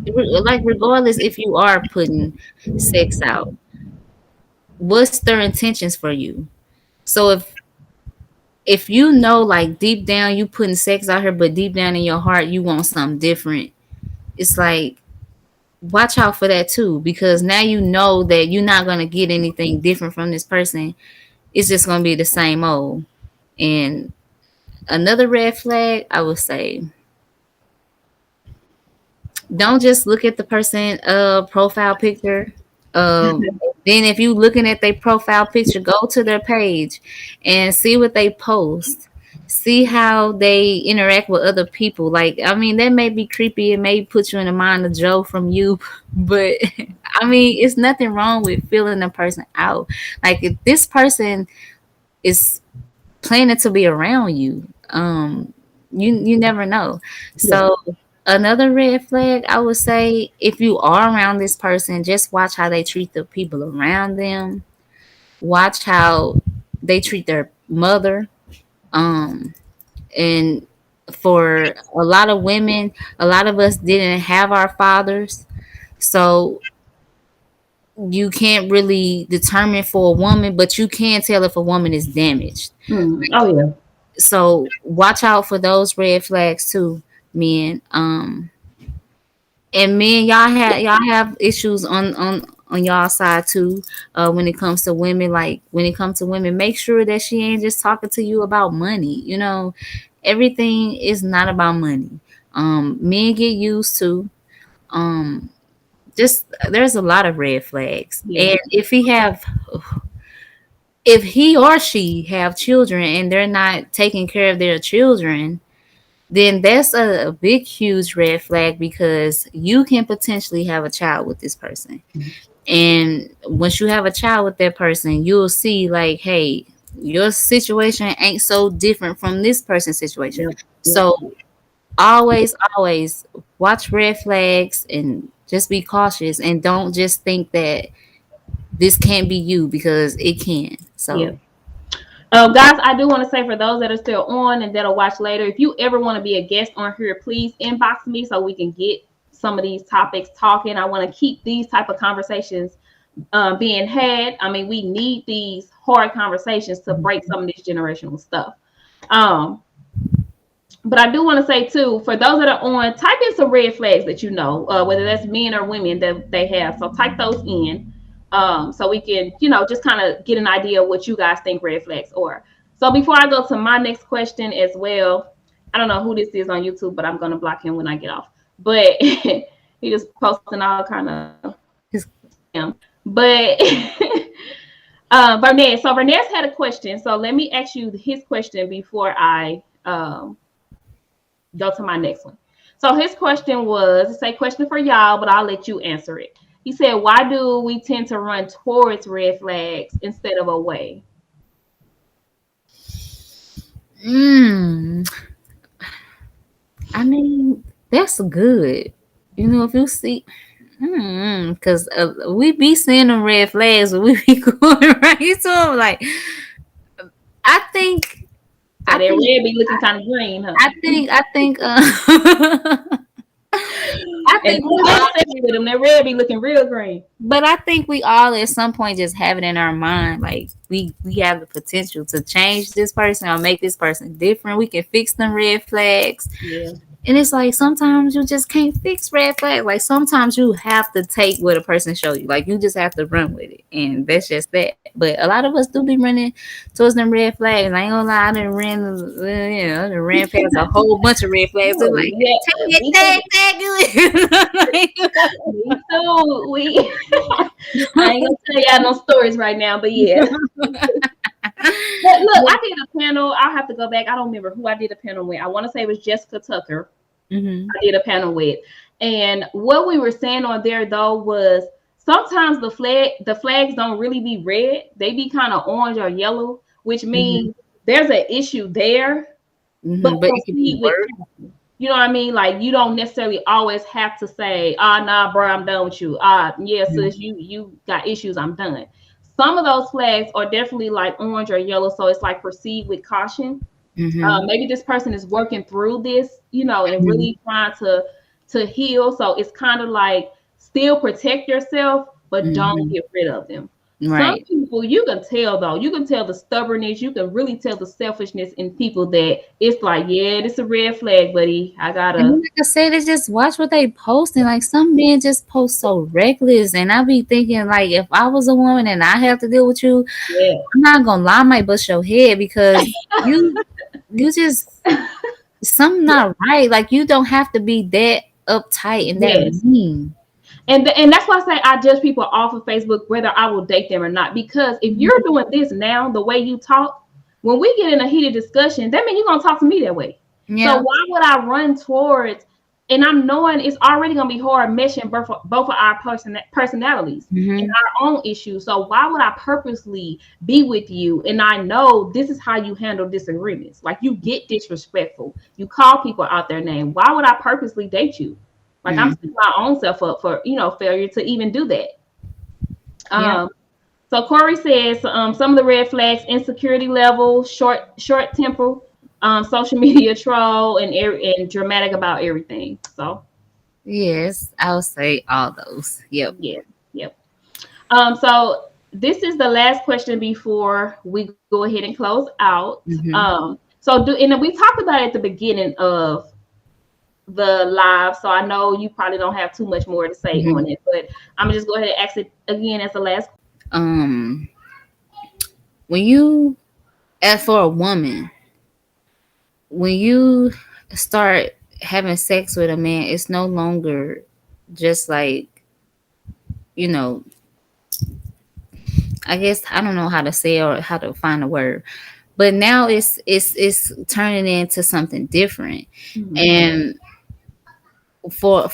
like regardless if you are putting sex out, what's their intentions for you? So if you know, like deep down you putting sex out here, but deep down in your heart you want something different, it's like watch out for that too, because now you know that you're not gonna get anything different from this person. It's just gonna be the same old. And another red flag, I would say, don't just look at the person profile picture. Then if you looking at their profile picture, go to their page and see what they post. See how they interact with other people. Like, I mean, that may be creepy. It may put you in the mind of Joe from you, but I mean, it's nothing wrong with feeling a person out. Like, if this person is planning to be around you, you never know. Yeah. So another red flag, I would say, if you are around this person, just watch how they treat the people around them. Watch how they treat their mother. Um, and for a lot of women, a lot of us didn't have our fathers, so you can't really determine for a woman, but you can tell if a woman is damaged. Oh yeah. So watch out for those red flags too, men. And men, y'all have issues on y'all side too. When it comes to women, like when it comes to women, make sure that she ain't just talking to you about money. Everything is not about money. Men get used to. Um, just there's a lot of red flags, Yeah. and if he or she have children and they're not taking care of their children, then that's a big, huge red flag, because you can potentially have a child with this person. And once you have a child with that person, you'll see, like, hey, your situation ain't so different from this person's situation. Yep. Yep. So always, always watch red flags and just be cautious, and don't just think that this can't be you, because it can. So Yep. Guys, I do want to say for those that are still on and that'll watch later, if you ever want to be a guest on here, please inbox me so we can get some of these topics talking. I want to keep these type of conversations being had. I mean, we need these hard conversations to break some of this generational stuff. Um, but I do want to say too, for those that are on, type in some red flags that you know, whether that's men or women that they have. So type those in, so we can, just kind of get an idea of what you guys think red flags are. So before I go to my next question as well, I don't know who this is on YouTube, but I'm gonna block him when I get off. But he just posting all kind of But Vernez, so Vernez had a question. So let me ask you his question before I go to my next one. So his question was, it's a question for y'all, but I'll let you answer it. He said, why do we tend to run towards red flags instead of away? Mm, I mean, that's good. You know, if you see, because we be seeing them red flags, but we be going right to them. Like, I think, So I that think, red be looking kind of green, huh? I think, I And think we I'm all, obsessed with them. That red be looking real green. but I think we all at some point just have it in our mind, like we have the potential to change this person or make this person different. We can fix them red flags. Yeah. And it's like sometimes you just can't fix red flags. Like sometimes you have to take what a person show you. Like you just have to run with it, and that's just that. But a lot of us do be running towards them red flags. I ain't gonna lie, I done ran, I done ran past a whole bunch of red flags. So Oh, like, yeah, take it, me tag, too. tag it. Me too. We I ain't gonna tell y'all no stories right now, but yeah. But look, I did a panel. I'll have to go back. I don't remember who I did a panel with. I want to say it was Jessica Tucker. Mm-hmm. I did a panel with. And what we were saying on there though was sometimes the flags don't really be red. They be kind of orange or yellow, which Mm-hmm. means there's an issue there, but Mm-hmm. But it could be proceed with worse. caution. You know what I mean? Like you don't necessarily always have to say, ah, nah, bro, I'm done with you. Ah, yeah, sis, you got issues, I'm done. Some of those flags are definitely like orange or yellow, so it's like proceed with caution. Mm-hmm. Maybe this person is working through this, and Mm-hmm. really trying to heal. So it's kind of like still protect yourself, but don't Mm-hmm. get rid of them. Some Right. people you can tell though, you can tell the stubbornness, you can really tell the selfishness in people that it's like, yeah, this is a red flag, buddy. I And then, gotta, like I said, they just watch what they post, and like some men just post so reckless, and I be thinking like, if I was a woman and I have to deal with you, yeah, I'm not gonna lie, I might bust your head because you just something yeah, not right. Like you don't have to be that uptight and that yes. mean. And that's why I say I judge people off of Facebook whether I will date them or not. Because if you're doing this now, the way you talk, when we get in a heated discussion, that means you're gonna talk to me that way. So Yeah. why would I run towards? And I'm knowing it's already gonna be hard meshing both of our personalities and Hmm. our own issues. So why would I purposely be with you? And I know this is how you handle disagreements. Like you get disrespectful, you call people out their name. Why would I purposely date you? Like I'm Hmm. setting my own self up for failure to even do that. Yeah. Um, so Corey says some of the red flags: insecurity level, short temper, social media troll, and dramatic about everything. So Yes, I would say all those. Yep. yeah, yep. So this is the last question before we go ahead and close out. Hmm. So and we talked about it at the beginning of the live, so I know you probably don't have too much more to say Hmm. on it, but I'm gonna just go ahead and ask it again as the last. Um, when you, as for a woman, when you start having sex with a man, it's no longer just like, you know, I guess I don't know how to say or how to find a word, but now it's turning into something different. Mhm. And for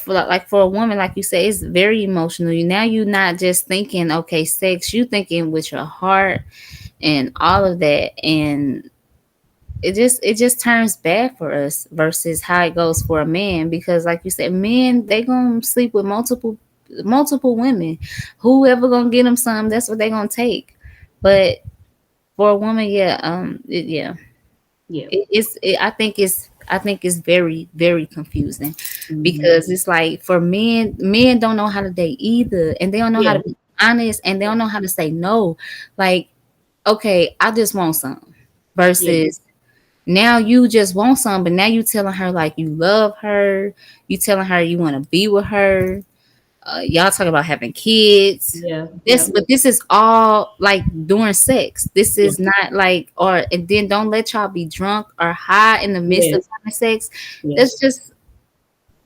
a woman, like you say, it's very emotional. Now you're not just thinking, okay, sex, you thinking with your heart and all of that. And it just turns bad for us versus how it goes for a man, because like you said, men, they gonna sleep with multiple women. Whoever gonna get them some, that's what they gonna take. But for a woman, yeah, yeah, Yeah. I think it's very confusing, Mhm. because it's like for men don't know how to date either, and they don't know how Yeah. to be honest, and they don't know how to say no. Like, okay, I just want some, Yeah. versus now you just want some, but now you telling her like you love her, you telling her you want to be with her. Y'all talk about having kids. Yeah. This, Yeah. but this is all like during sex. This Yeah. is not like, or and then don't let y'all be drunk or high in the midst of Yes. having sex. Yes. That's just,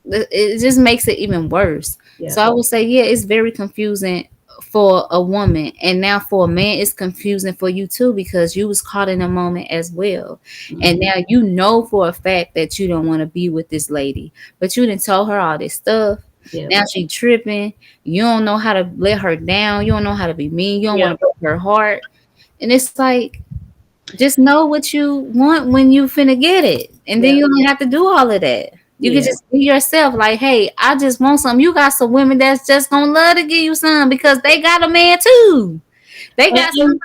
it just makes it even worse. Yeah. So I would say, yeah, it's very confusing for a woman, and now for a man it's confusing for you too, because you was caught in a moment as well, and Mhm. now you know for a fact that you don't want to be with this lady, but you didn't tell her all this stuff. Yep. Now she tripping. You don't know how to let her down. You don't know how to be mean. You don't want Yep. to break her heart. And it's like, just know what you want when you finna get it, and then Yep. you don't have to do all of that. You can Yeah. just be yourself. Like, hey, I just want some. You got some women that's just gonna love to give you some because they got a man too. They And, got and some.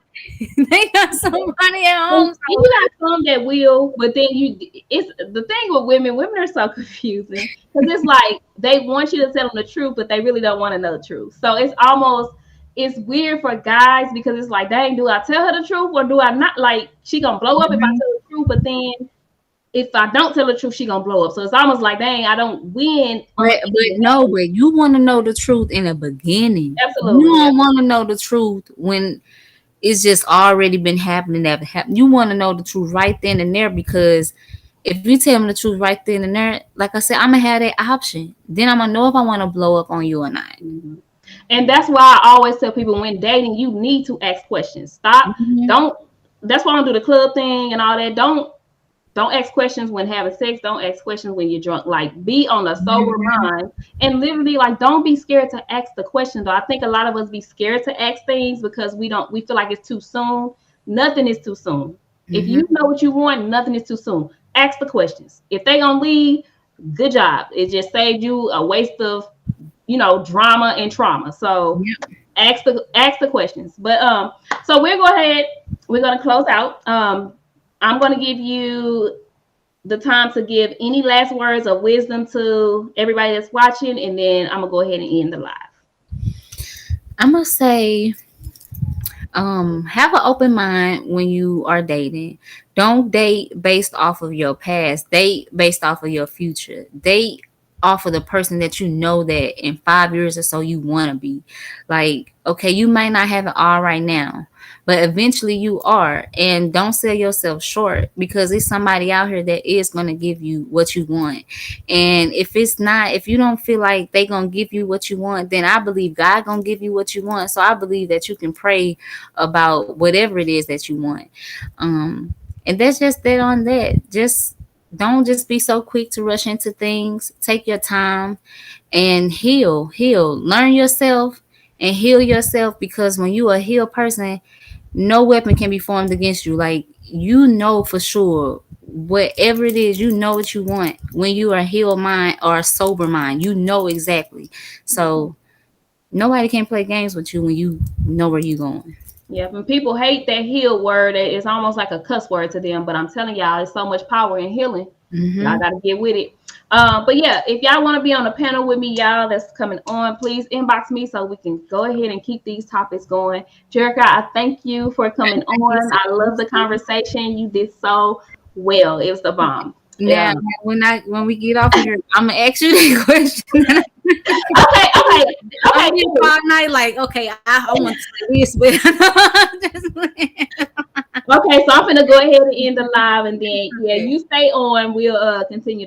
They got somebody at And home. you So got some that will, but then it's the thing with women. Women are so confusing because it's like they want you to tell them the truth, but they really don't want to know the truth. So it's weird for guys because it's like, dang, do I tell her the truth or do I not? Like, she gonna blow up if I mhm. tell the truth, but then if I don't tell the truth, she gonna blow up. So it's almost like, dang, I don't win on But either no, way. but you want to know the truth in the beginning. You Absolutely, yeah. don't want to know the truth when it's just already been happening. That happen. You want to know the truth right then and there, because if you tell me the truth right then and there, like I said, I'm gonna have that option. Then I'm gonna know if I want to blow up on you or not. Mhm. And that's why I always tell people when dating, you need to ask questions. Stop. Hmm. Don't. That's why I don't do the club thing and all that. Don't ask questions when having sex. Don't ask questions when you're drunk. Like, be on a sober mind and literally, like, don't be scared to ask the question. Though I think a lot of us be scared to ask things because we feel like it's too soon. Nothing is too soon. If Hmm. you know what you want, nothing is too soon. Ask the questions. If they gonna leave, good job. It just saved you a waste of drama and trauma. So ask the questions. But so we're go ahead. We're gonna close out. I'm gonna give you the time to give any last words of wisdom to everybody that's watching, and then I'm gonna go ahead and end the live. I'm gonna say, have an open mind when you are dating. Don't date based off of your past. Date based off of your future. Date off of the person that you know that in 5 years or so you want to be. Like, okay, you might not have it all right now, but eventually you are. And don't sell yourself short, because there's somebody out here that is going to give you what you want. And if it's not, if you don't feel like they going to give you what you want, then I believe God going to give you what you want. So I believe that you can pray about whatever it is that you want. Um, and that's just that on that. Just don't just be so quick to rush into things. Take your time and heal, learn yourself and heal yourself, because when you are a healed person, no weapon can be formed against you. Like, you know for sure whatever it is, you know what you want. When you are a healed mind or a sober mind, you know exactly. So nobody can play games with you when you know where you're going. Yeah, and people hate that heal word. It's almost like a cuss word to them. But I'm telling y'all, there's so much power in healing. Y'all Hmm. got to get with it. But yeah, if y'all want to be on a panel with me, y'all that's coming on, please inbox me so we can go ahead and keep these topics going. Jerica, I thank you for coming Thank you on. so I love the much. conversation. You did so well. It was the bomb. Now, Yeah. when we get off of here, I'm gonna ask you that question. Okay, okay, I'm okay, gonna be up cool. all night, like, okay, I want to say this, but Okay, so I'm gonna go ahead and end the live, and then yeah, okay. you stay on. We'll continue